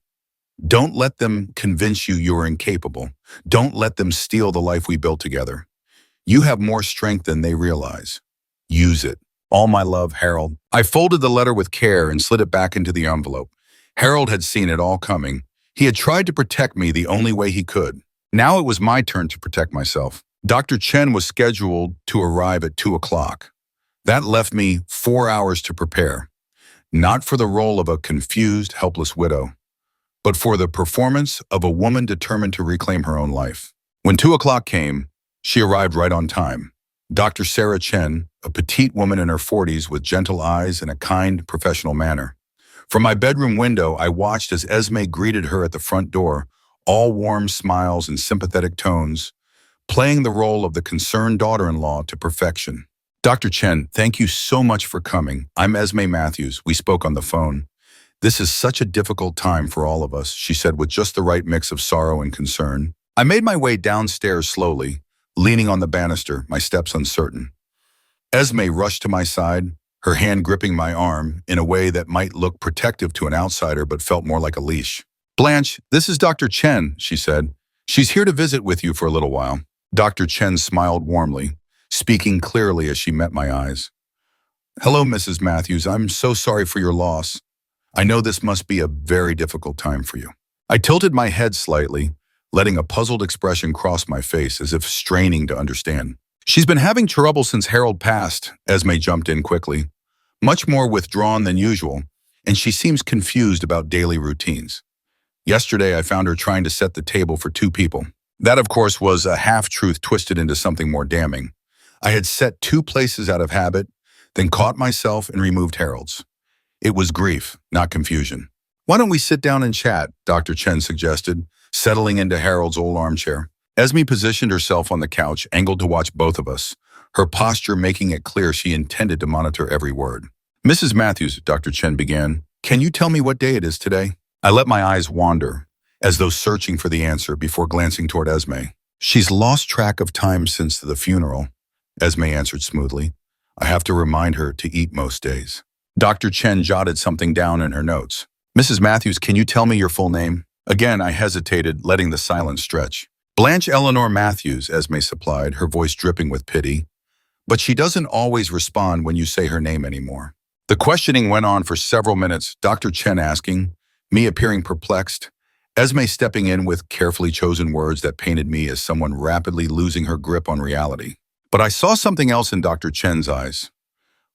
Don't let them convince you are incapable. Don't let them steal the life we built together. You have more strength than they realize. Use it. All my love, Harold." I folded the letter with care and slid it back into the envelope. Harold had seen it all coming. He had tried to protect me the only way he could. Now it was my turn to protect myself. Dr. Chen was scheduled to arrive at 2 o'clock. That left me 4 hours to prepare, not for the role of a confused, helpless widow, but for the performance of a woman determined to reclaim her own life. When 2 o'clock came, she arrived right on time. Dr. Sarah Chen, a petite woman in her 40s with gentle eyes and a kind, professional manner. From my bedroom window, I watched as Esme greeted her at the front door, all warm smiles and sympathetic tones, playing the role of the concerned daughter-in-law to perfection. "Dr. Chen, thank you so much for coming. I'm Esme Matthews." We spoke on the phone. "This is such a difficult time for all of us," she said with just the right mix of sorrow and concern. I made my way downstairs slowly, leaning on the banister, my steps uncertain. Esme rushed to my side, her hand gripping my arm in a way that might look protective to an outsider but felt more like a leash. "Blanche, this is Dr. Chen," she said. "She's here to visit with you for a little while." Dr. Chen smiled warmly, speaking clearly as she met my eyes. "Hello, Mrs. Matthews. I'm so sorry for your loss. I know this must be a very difficult time for you." I tilted my head slightly, letting a puzzled expression cross my face as if straining to understand. "She's been having trouble since Harold passed," Esme jumped in quickly. much more withdrawn than usual, and she seems confused about daily routines. Yesterday, I found her trying to set the table for 2 people. That, of course, was a half-truth twisted into something more damning. I had set 2 places out of habit, then caught myself and removed Harold's. It was grief, not confusion. "Why don't we sit down and chat?" Dr. Chen suggested, settling into Harold's old armchair. Esme positioned herself on the couch, angled to watch both of us, her posture making it clear she intended to monitor every word. "Mrs. Matthews," Dr. Chen began, "can you tell me what day it is today?" I let my eyes wander, as though searching for the answer before glancing toward Esme. "She's lost track of time since the funeral," Esme answered smoothly. "I have to remind her to eat most days." Dr. Chen jotted something down in her notes. "Mrs. Matthews, can you tell me your full name?" Again, I hesitated, letting the silence stretch. "Blanche Eleanor Matthews," Esme supplied, her voice dripping with pity. "But she doesn't always respond when you say her name anymore." The questioning went on for several minutes, Dr. Chen asking, me appearing perplexed, Esme stepping in with carefully chosen words that painted me as someone rapidly losing her grip on reality. But I saw something else in Dr. Chen's eyes.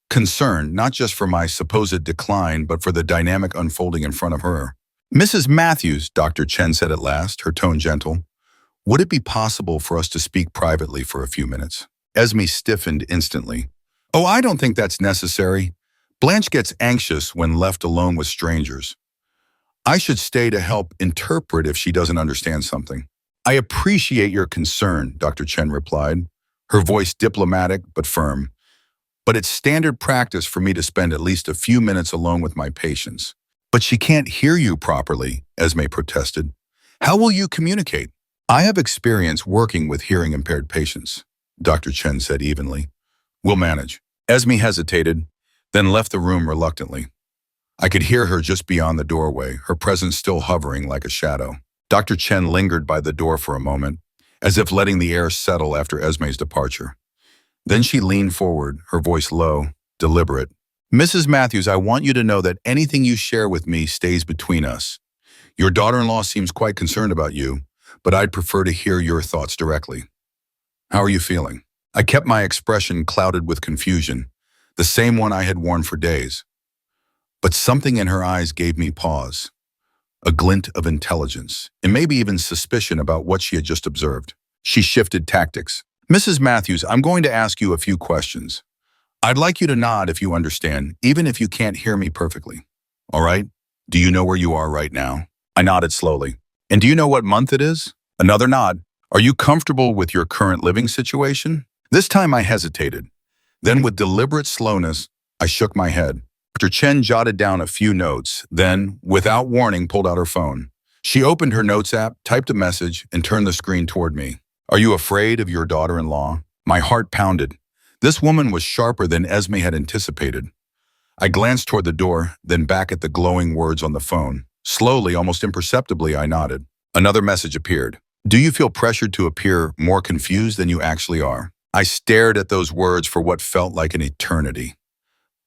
Concern, not just for my supposed decline, but for the dynamic unfolding in front of her. "Mrs. Matthews," Dr. Chen said at last, her tone gentle, "would it be possible for us to speak privately for a few minutes?" Esme stiffened instantly. "Oh, I don't think that's necessary. Blanche gets anxious when left alone with strangers. I should stay to help interpret if she doesn't understand something." "I appreciate your concern," Dr. Chen replied, her voice diplomatic but firm. "But it's standard practice for me to spend at least a few minutes alone with my patients." "But she can't hear you properly," Esme protested. "How will you communicate?" "I have experience working with hearing-impaired patients," Dr. Chen said evenly. "We'll manage." Esme hesitated, then left the room reluctantly. I could hear her just beyond the doorway, her presence still hovering like a shadow. Dr. Chen lingered by the door for a moment, as if letting the air settle after Esme's departure. Then she leaned forward, her voice low, deliberate. "Mrs. Matthews, I want you to know that anything you share with me stays between us. Your daughter-in-law seems quite concerned about you, but I'd prefer to hear your thoughts directly. How are you feeling?" I kept my expression clouded with confusion, the same one I had worn for days. But something in her eyes gave me pause, a glint of intelligence, and maybe even suspicion about what she had just observed. She shifted tactics. "Mrs. Matthews, I'm going to ask you a few questions. I'd like you to nod if you understand, even if you can't hear me perfectly. All right? Do you know where you are right now?" I nodded slowly. "And do you know what month it is?" Another nod. "Are you comfortable with your current living situation?" This time I hesitated. Then with deliberate slowness, I shook my head. Dr. Chen jotted down a few notes, then, without warning, pulled out her phone. She opened her notes app, typed a message, and turned the screen toward me. "Are you afraid of your daughter-in-law?" My heart pounded. This woman was sharper than Esme had anticipated. I glanced toward the door, then back at the glowing words on the phone. Slowly, almost imperceptibly, I nodded. Another message appeared. "Do you feel pressured to appear more confused than you actually are?" I stared at those words for what felt like an eternity.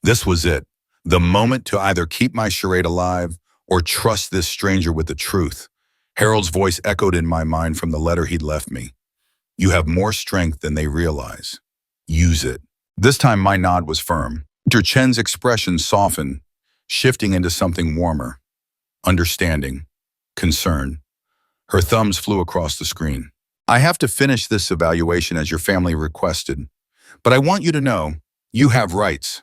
This was it, the moment to either keep my charade alive or trust this stranger with the truth. Harold's voice echoed in my mind from the letter he'd left me. "You have more strength than they realize. Use it." This time my nod was firm. Dr. Chen's expression softened, shifting into something warmer. Understanding. Concern. Her thumbs flew across the screen. "I have to finish this evaluation as your family requested, but I want you to know, you have rights.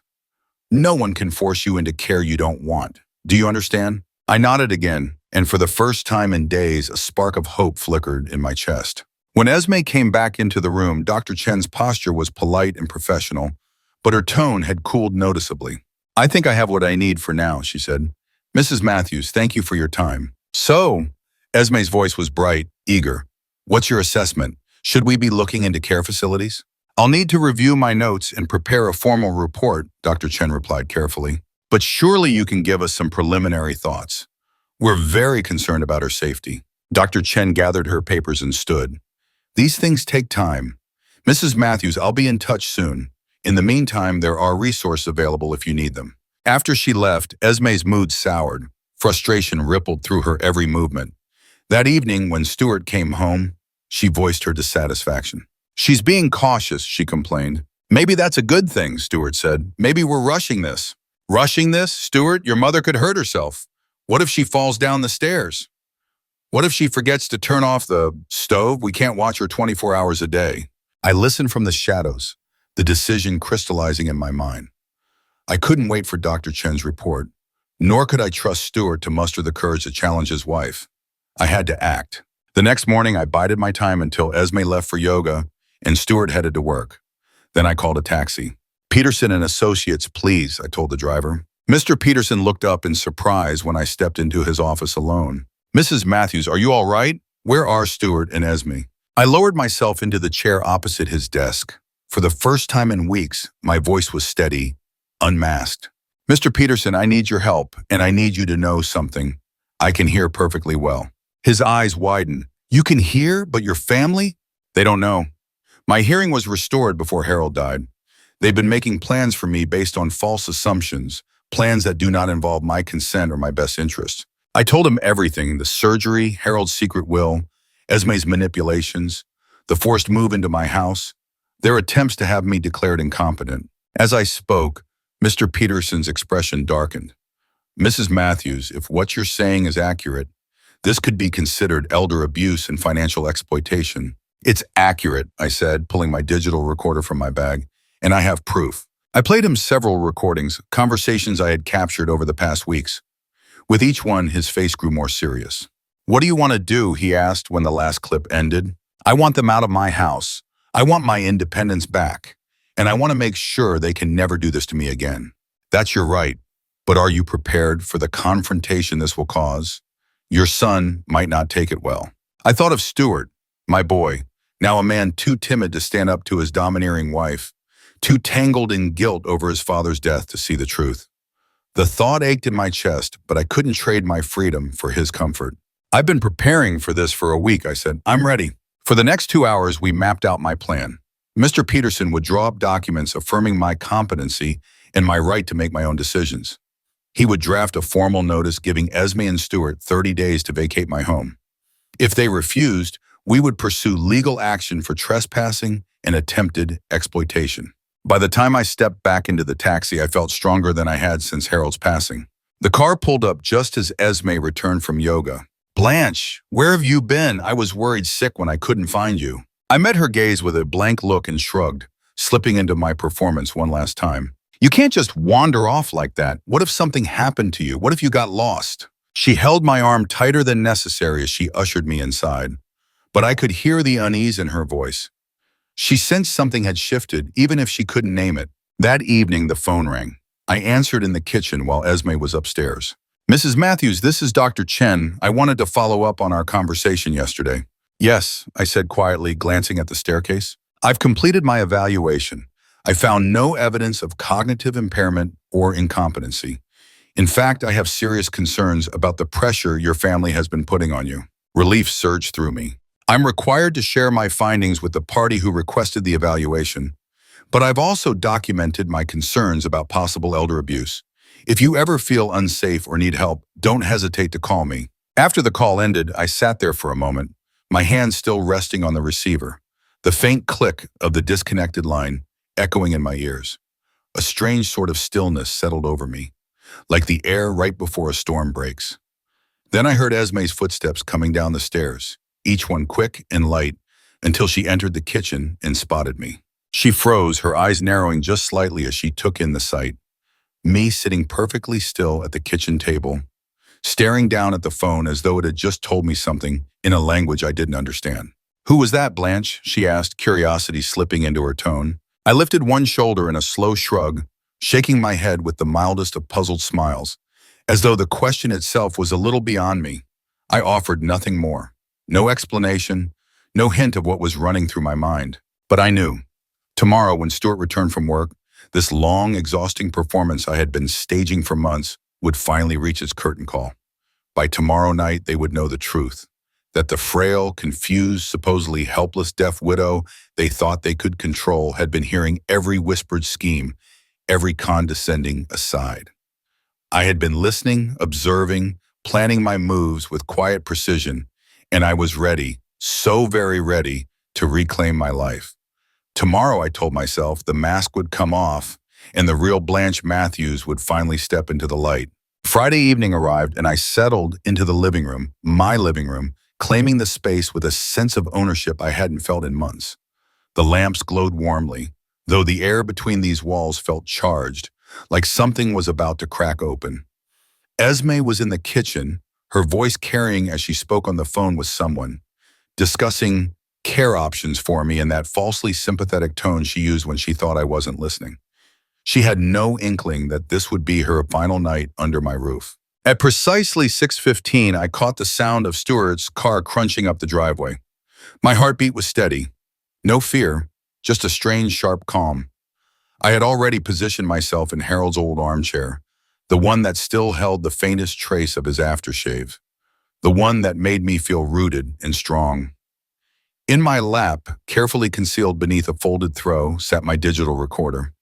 No one can force you into care you don't want. Do you understand?" I nodded again, and for the first time in days, a spark of hope flickered in my chest. When Esme came back into the room, Dr. Chen's posture was polite and professional, but her tone had cooled noticeably. "I think I have what I need for now," she said. "Mrs. Matthews, thank you for your time." "So," Esme's voice was bright, eager. "What's your assessment? Should we be looking into care facilities?" "I'll need to review my notes and prepare a formal report," Dr. Chen replied carefully. "But surely you can give us some preliminary thoughts. We're very concerned about her safety." Dr. Chen gathered her papers and stood. "These things take time. Mrs. Matthews, I'll be in touch soon. In the meantime, there are resources available if you need them." After she left, Esme's mood soured. Frustration rippled through her every movement. That evening, when Stuart came home, she voiced her dissatisfaction. "She's being cautious," she complained. "Maybe that's a good thing," Stuart said. "Maybe we're rushing this." Rushing this, Stuart, your mother could hurt herself. What if she falls down the stairs? What if she forgets to turn off the stove? We can't watch her 24 hours a day. I listened from the shadows, the decision crystallizing in my mind. I couldn't wait for Dr. Chen's report, nor could I trust Stuart to muster the courage to challenge his wife. I had to act. The next morning, I bided my time until Esme left for yoga and Stuart headed to work. Then I called a taxi. Peterson and Associates, please, I told the driver. Mr. Peterson looked up in surprise when I stepped into his office alone. Mrs. Matthews, are you all right? Where are Stuart and Esme? I lowered myself into the chair opposite his desk. For the first time in weeks, my voice was steady, unmasked. Mr. Peterson, I need your help, and I need you to know something. I can hear perfectly well. His eyes widened. You can hear, but your family? They don't know. My hearing was restored before Harold died. They've been making plans for me based on false assumptions, plans that do not involve my consent or my best interests. I told him everything, the surgery, Harold's secret will, Esme's manipulations, the forced move into my house, their attempts to have me declared incompetent. As I spoke, Mr. Peterson's expression darkened. Mrs. Matthews, if what you're saying is accurate, this could be considered elder abuse and financial exploitation. It's accurate, I said, pulling my digital recorder from my bag, and I have proof. I played him several recordings, conversations I had captured over the past weeks. With each one, his face grew more serious. What do you want to do? He asked when the last clip ended. I want them out of my house. I want my independence back. And I want to make sure they can never do this to me again. That's your right. But are you prepared for the confrontation this will cause? Your son might not take it well. I thought of Stuart, my boy, now a man too timid to stand up to his domineering wife, too tangled in guilt over his father's death to see the truth. The thought ached in my chest, but I couldn't trade my freedom for his comfort. I've been preparing for this for a week, I said. I'm ready. For the next 2 hours, we mapped out my plan. Mr. Peterson would draw up documents affirming my competency and my right to make my own decisions. He would draft a formal notice giving Esme and Stuart 30 days to vacate my home. If they refused, we would pursue legal action for trespassing and attempted exploitation. By the time I stepped back into the taxi, I felt stronger than I had since Harold's passing. The car pulled up just as Esme returned from yoga. Blanche, where have you been? I was worried sick when I couldn't find you. I met her gaze with a blank look and shrugged, slipping into my performance one last time. You can't just wander off like that. What if something happened to you? What if you got lost? She held my arm tighter than necessary as she ushered me inside. But I could hear the unease in her voice. She sensed something had shifted, even if she couldn't name it. That evening, the phone rang. I answered in the kitchen while Esme was upstairs. Mrs. Matthews, this is Dr. Chen. I wanted to follow up on our conversation yesterday. Yes, I said quietly, glancing at the staircase. I've completed my evaluation. I found no evidence of cognitive impairment or incompetency. In fact, I have serious concerns about the pressure your family has been putting on you. Relief surged through me. I'm required to share my findings with the party who requested the evaluation, but I've also documented my concerns about possible elder abuse. If you ever feel unsafe or need help, don't hesitate to call me. After the call ended, I sat there for a moment, my hand still resting on the receiver, the faint click of the disconnected line echoing in my ears. A strange sort of stillness settled over me, like the air right before a storm breaks. Then I heard Esme's footsteps coming down the stairs, each one quick and light, until she entered the kitchen and spotted me. She froze, her eyes narrowing just slightly as she took in the sight. Me sitting perfectly still at the kitchen table, staring down at the phone as though it had just told me something in a language I didn't understand. Who was that, Blanche? She asked, curiosity slipping into her tone. I lifted one shoulder in a slow shrug, shaking my head with the mildest of puzzled smiles, as though the question itself was a little beyond me. I offered nothing more. No explanation, no hint of what was running through my mind. But I knew. Tomorrow, when Stuart returned from work, this long, exhausting performance I had been staging for months would finally reach its curtain call. By tomorrow night, they would know the truth, that the frail, confused, supposedly helpless deaf widow they thought they could control had been hearing every whispered scheme, every condescending aside. I had been listening, observing, planning my moves with quiet precision, and I was ready, so very ready, to reclaim my life. Tomorrow, I told myself, the mask would come off, and the real Blanche Matthews would finally step into the light. Friday evening arrived, and I settled into the living room, my living room, claiming the space with a sense of ownership I hadn't felt in months. The lamps glowed warmly, though the air between these walls felt charged, like something was about to crack open. Esme was in the kitchen, her voice carrying as she spoke on the phone with someone, discussing care options for me in that falsely sympathetic tone she used when she thought I wasn't listening. She had no inkling that this would be her final night under my roof. At precisely 6:15, I caught the sound of Stuart's car crunching up the driveway. My heartbeat was steady. No fear, just a strange, sharp calm. I had already positioned myself in Harold's old armchair, the one that still held the faintest trace of his aftershave, the one that made me feel rooted and strong. In my lap, carefully concealed beneath a folded throw, sat my digital recorder.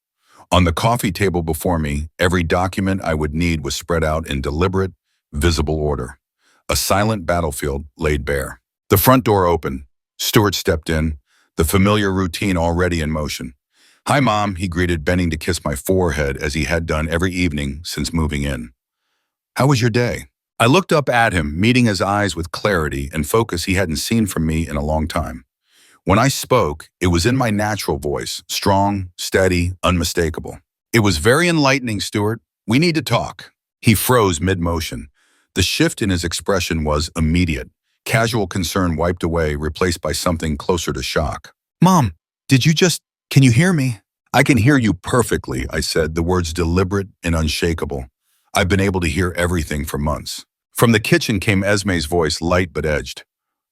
On the coffee table before me, every document I would need was spread out in deliberate, visible order. A silent battlefield laid bare. The front door opened. Stuart stepped in, the familiar routine already in motion. "Hi, Mom," he greeted, bending to kiss my forehead as he had done every evening since moving in. "How was your day?" I looked up at him, meeting his eyes with clarity and focus he hadn't seen from me in a long time. When I spoke, it was in my natural voice, strong, steady, unmistakable. "It was very enlightening, Stuart. We need to talk." He froze mid-motion. The shift in his expression was immediate. Casual concern wiped away, replaced by something closer to shock. "Mom, can you hear me?" "I can hear you perfectly," I said, the words deliberate and unshakable. I've been able to hear everything for months. From the kitchen came Esme's voice, light but edged.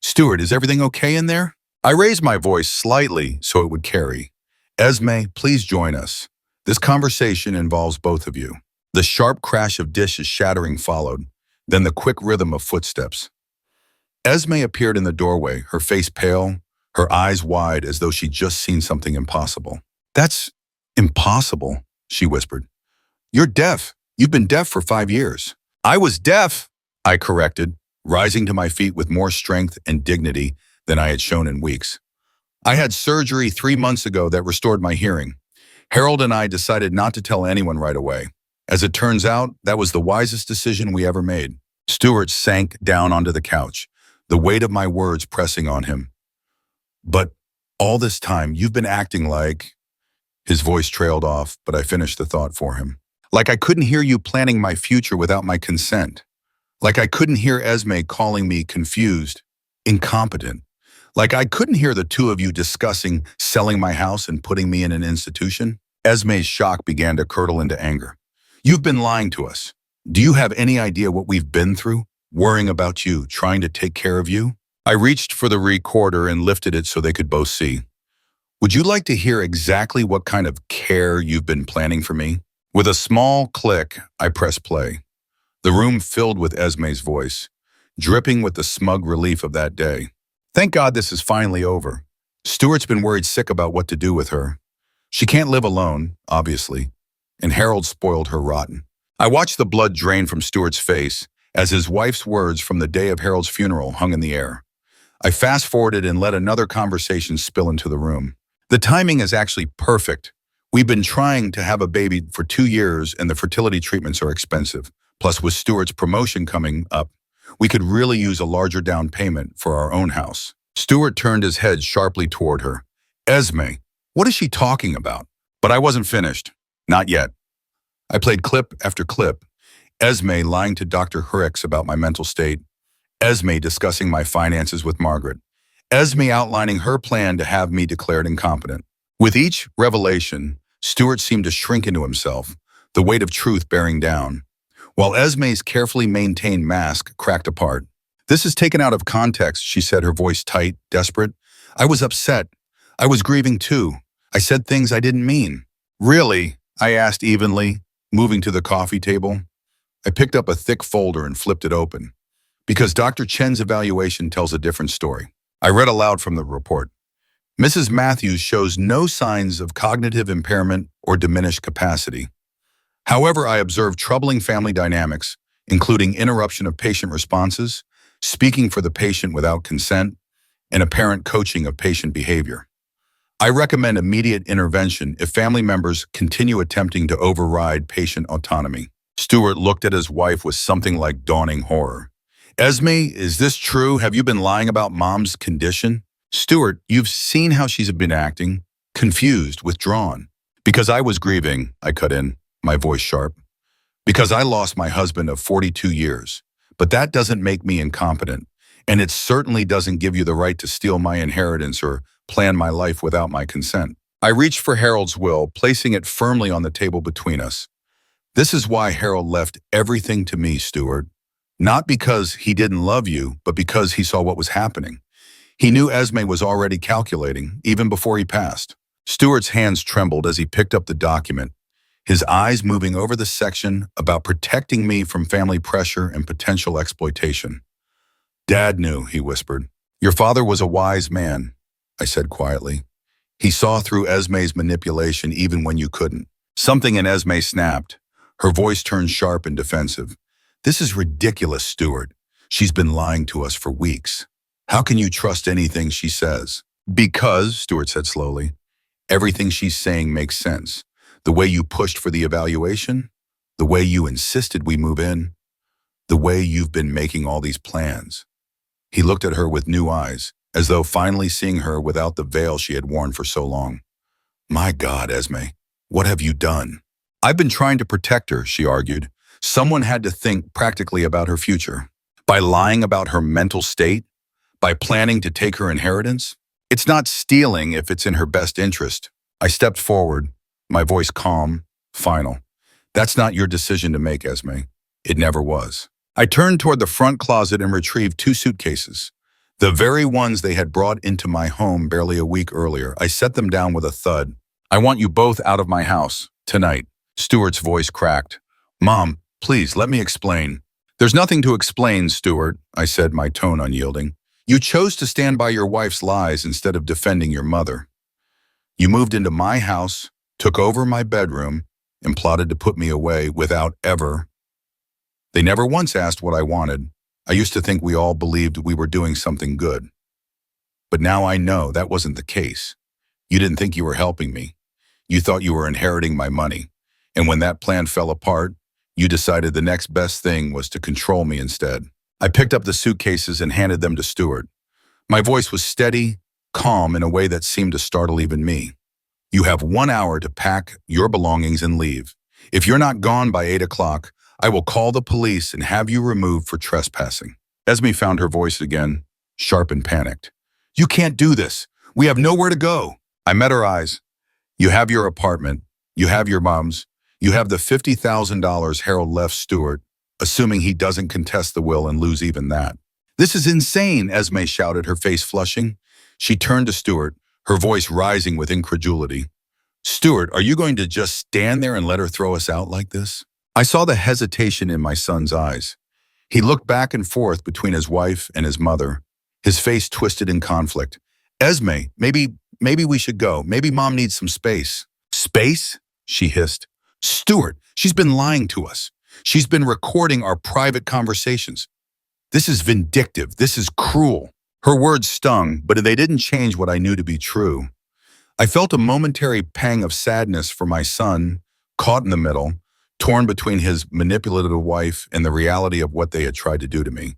"Stuart, is everything okay in there?" I raised my voice slightly so it would carry. "Esme, please join us. This conversation involves both of you." The sharp crash of dishes shattering followed, then the quick rhythm of footsteps. Esme appeared in the doorway, her face pale, her eyes wide as though she'd just seen something impossible. "That's impossible," she whispered. "You're deaf. You've been deaf for 5 years." "I was deaf," I corrected, rising to my feet with more strength and dignity than I had shown in weeks. "I had surgery 3 months ago that restored my hearing. Harold and I decided not to tell anyone right away. As it turns out, that was the wisest decision we ever made." Stuart sank down onto the couch, the weight of my words pressing on him. "But all this time, you've been acting like—" His voice trailed off, but I finished the thought for him. "Like I couldn't hear you planning my future without my consent. Like I couldn't hear Esme calling me confused, incompetent. Like I couldn't hear the two of you discussing selling my house and putting me in an institution." Esme's shock began to curdle into anger. "You've been lying to us. Do you have any idea what we've been through? Worrying about you, trying to take care of you?" I reached for the recorder and lifted it so they could both see. "Would you like to hear exactly what kind of care you've been planning for me?" With a small click, I pressed play. The room filled with Esme's voice, dripping with the smug relief of that day. "Thank God this is finally over. Stuart's been worried sick about what to do with her. She can't live alone, obviously, and Harold spoiled her rotten." I watched the blood drain from Stuart's face as his wife's words from the day of Harold's funeral hung in the air. I fast-forwarded and let another conversation spill into the room. "The timing is actually perfect. We've been trying to have a baby for 2 years and the fertility treatments are expensive. Plus, with Stuart's promotion coming up, we could really use a larger down payment for our own house." Stuart turned his head sharply toward her. "Esme, what is she talking about?" But I wasn't finished. Not yet. I played clip after clip. Esme lying to Dr. Hurricks about my mental state. Esme discussing my finances with Margaret. Esme outlining her plan to have me declared incompetent. With each revelation, Stuart seemed to shrink into himself, the weight of truth bearing down, while Esme's carefully maintained mask cracked apart. "This is taken out of context," she said, her voice tight, desperate. "I was upset. I was grieving too. I said things I didn't mean." "Really?" I asked evenly, moving to the coffee table. I picked up a thick folder and flipped it open. "Because Dr. Chen's evaluation tells a different story." I read aloud from the report. "Mrs. Matthews shows no signs of cognitive impairment or diminished capacity. However, I observed troubling family dynamics, including interruption of patient responses, speaking for the patient without consent, and apparent coaching of patient behavior." I recommend immediate intervention if family members continue attempting to override patient autonomy. Stuart looked at his wife with something like dawning horror. Esme, is this true? Have you been lying about mom's condition? Stuart, you've seen how she's been acting. Confused, withdrawn. Because I was grieving, I cut in, my voice sharp. Because I lost my husband of 42 years. But that doesn't make me incompetent. And it certainly doesn't give you the right to steal my inheritance or plan my life without my consent. I reached for Harold's will, placing it firmly on the table between us. This is why Harold left everything to me, Stuart. Not because he didn't love you, but because he saw what was happening. He knew Esme was already calculating, even before he passed. Stuart's hands trembled as he picked up the document, his eyes moving over the section about protecting me from family pressure and potential exploitation. Dad knew, he whispered. Your father was a wise man, I said quietly. He saw through Esme's manipulation even when you couldn't. Something in Esme snapped. Her voice turned sharp and defensive. This is ridiculous, Stuart. She's been lying to us for weeks. How can you trust anything she says? Because, Stuart said slowly, everything she's saying makes sense. The way you pushed for the evaluation, the way you insisted we move in, the way you've been making all these plans. He looked at her with new eyes, as though finally seeing her without the veil she had worn for so long. My God, Esme, what have you done? I've been trying to protect her, she argued. Someone had to think practically about her future. By lying about her mental state, by planning to take her inheritance. It's not stealing if it's in her best interest. I stepped forward, my voice calm, final. That's not your decision to make, Esme. It never was. I turned toward the front closet and retrieved 2 suitcases. The very ones they had brought into my home barely a week earlier. I set them down with a thud. I want you both out of my house, tonight. Stuart's voice cracked. Mom, please, let me explain. There's nothing to explain, Stuart, I said, my tone unyielding. You chose to stand by your wife's lies instead of defending your mother. You moved into my house, took over my bedroom, and plotted to put me away without ever. They never once asked what I wanted. I used to think we all believed we were doing something good. But now I know that wasn't the case. You didn't think you were helping me. You thought you were inheriting my money. And when that plan fell apart, you decided the next best thing was to control me instead. I picked up the suitcases and handed them to Stuart. My voice was steady, calm in a way that seemed to startle even me. You have 1 hour to pack your belongings and leave. If you're not gone by 8 o'clock, I will call the police and have you removed for trespassing. Esme found her voice again, sharp and panicked. You can't do this. We have nowhere to go. I met her eyes. You have your apartment. You have your mom's. You have the $50,000 Harold left Stuart, assuming he doesn't contest the will and lose even that. This is insane, Esme shouted, her face flushing. She turned to Stuart, her voice rising with incredulity. Stuart, are you going to just stand there and let her throw us out like this? I saw the hesitation in my son's eyes. He looked back and forth between his wife and his mother, his face twisted in conflict. Esme, maybe we should go. Maybe Mom needs some space. Space? She hissed. Stuart, she's been lying to us. She's been recording our private conversations. This is vindictive. This is cruel. Her words stung, but they didn't change what I knew to be true. I felt a momentary pang of sadness for my son, caught in the middle, torn between his manipulative wife and the reality of what they had tried to do to me.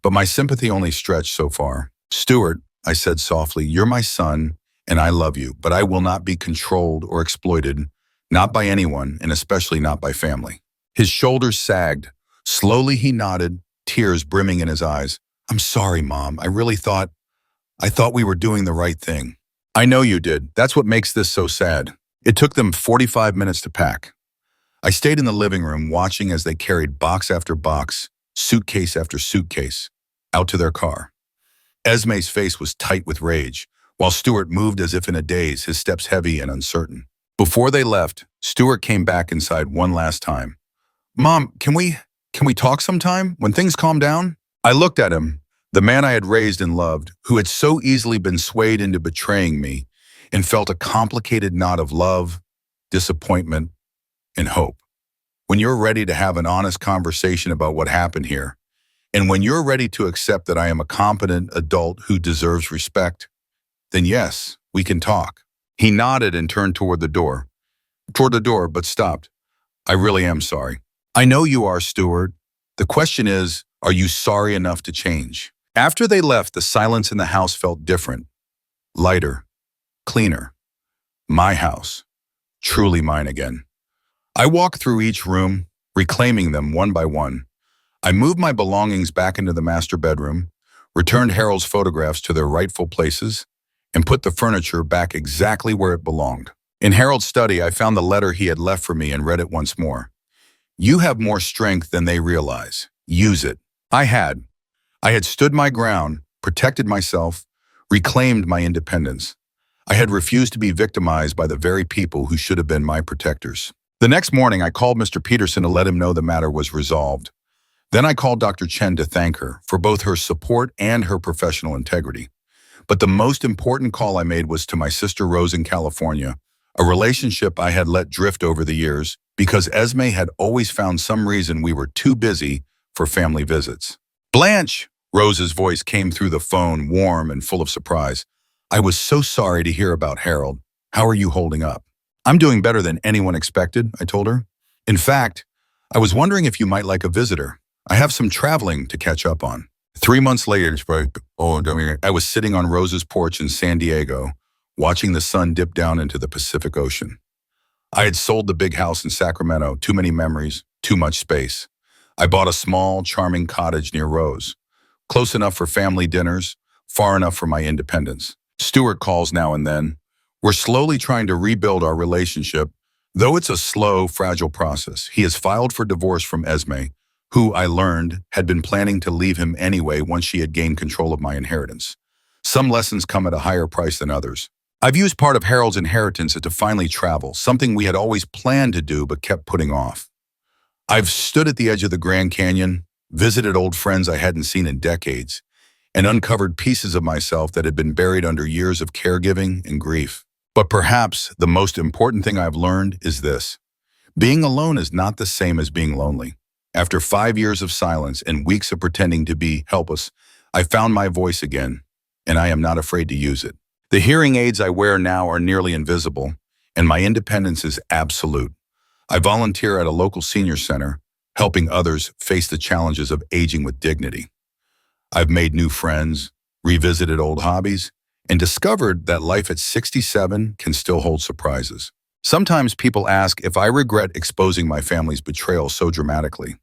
But my sympathy only stretched so far. Stuart, I said softly, you're my son, and I love you, but I will not be controlled or exploited, not by anyone, and especially not by family. His shoulders sagged. Slowly he nodded, tears brimming in his eyes. I'm sorry, Mom. I thought we were doing the right thing. I know you did. That's what makes this so sad. It took them 45 minutes to pack. I stayed in the living room watching as they carried box after box, suitcase after suitcase, out to their car. Esme's face was tight with rage, while Stuart moved as if in a daze, his steps heavy and uncertain. Before they left, Stuart came back inside one last time. Mom, can we talk sometime, when things calm down? I looked at him, the man I had raised and loved, who had so easily been swayed into betraying me, and felt a complicated knot of love, disappointment, and hope. When you're ready to have an honest conversation about what happened here, and when you're ready to accept that I am a competent adult who deserves respect, then yes, we can talk. He nodded and turned toward the door, but stopped. I really am sorry. I know you are, Stuart. The question is, are you sorry enough to change? After they left, the silence in the house felt different, lighter, cleaner. My house, truly mine again. I walked through each room, reclaiming them one by one. I moved my belongings back into the master bedroom, returned Harold's photographs to their rightful places, and put the furniture back exactly where it belonged. In Harold's study, I found the letter he had left for me and read it once more. You have more strength than they realize. Use it. I had. I had stood my ground, protected myself, reclaimed my independence. I had refused to be victimized by the very people who should have been my protectors. The next morning, I called Mr. Peterson to let him know the matter was resolved. Then I called Dr. Chen to thank her for both her support and her professional integrity. But the most important call I made was to my sister Rose in California, a relationship I had let drift over the years because Esme had always found some reason we were too busy for family visits. Blanche! Rose's voice came through the phone, warm and full of surprise. I was so sorry to hear about Harold. How are you holding up? I'm doing better than anyone expected, I told her. In fact, I was wondering if you might like a visitor. I have some traveling to catch up on. 3 months later, I was sitting on Rose's porch in San Diego, watching the sun dip down into the Pacific Ocean. I had sold the big house in Sacramento, too many memories, too much space. I bought a small, charming cottage near Rose, close enough for family dinners, far enough for my independence. Stuart calls now and then. We're slowly trying to rebuild our relationship, though it's a slow, fragile process. He has filed for divorce from Esme, who I learned had been planning to leave him anyway once she had gained control of my inheritance. Some lessons come at a higher price than others. I've used part of Harold's inheritance to finally travel, something we had always planned to do but kept putting off. I've stood at the edge of the Grand Canyon, visited old friends I hadn't seen in decades, and uncovered pieces of myself that had been buried under years of caregiving and grief. But perhaps the most important thing I've learned is this. Being alone is not the same as being lonely. After 5 years of silence and weeks of pretending to be helpless, I found my voice again, and I am not afraid to use it. The hearing aids I wear now are nearly invisible, and my independence is absolute. I volunteer at a local senior center, helping others face the challenges of aging with dignity. I've made new friends, revisited old hobbies, and discovered that life at 67 can still hold surprises. Sometimes people ask if I regret exposing my family's betrayal so dramatically.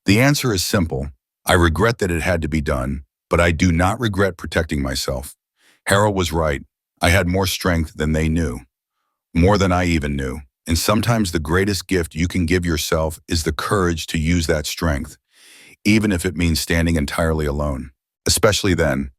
The answer is simple. I regret that it had to be done, but I do not regret protecting myself. Harold was right. I had more strength than they knew, more than I even knew. And sometimes the greatest gift you can give yourself is the courage to use that strength, even if it means standing entirely alone. Especially then,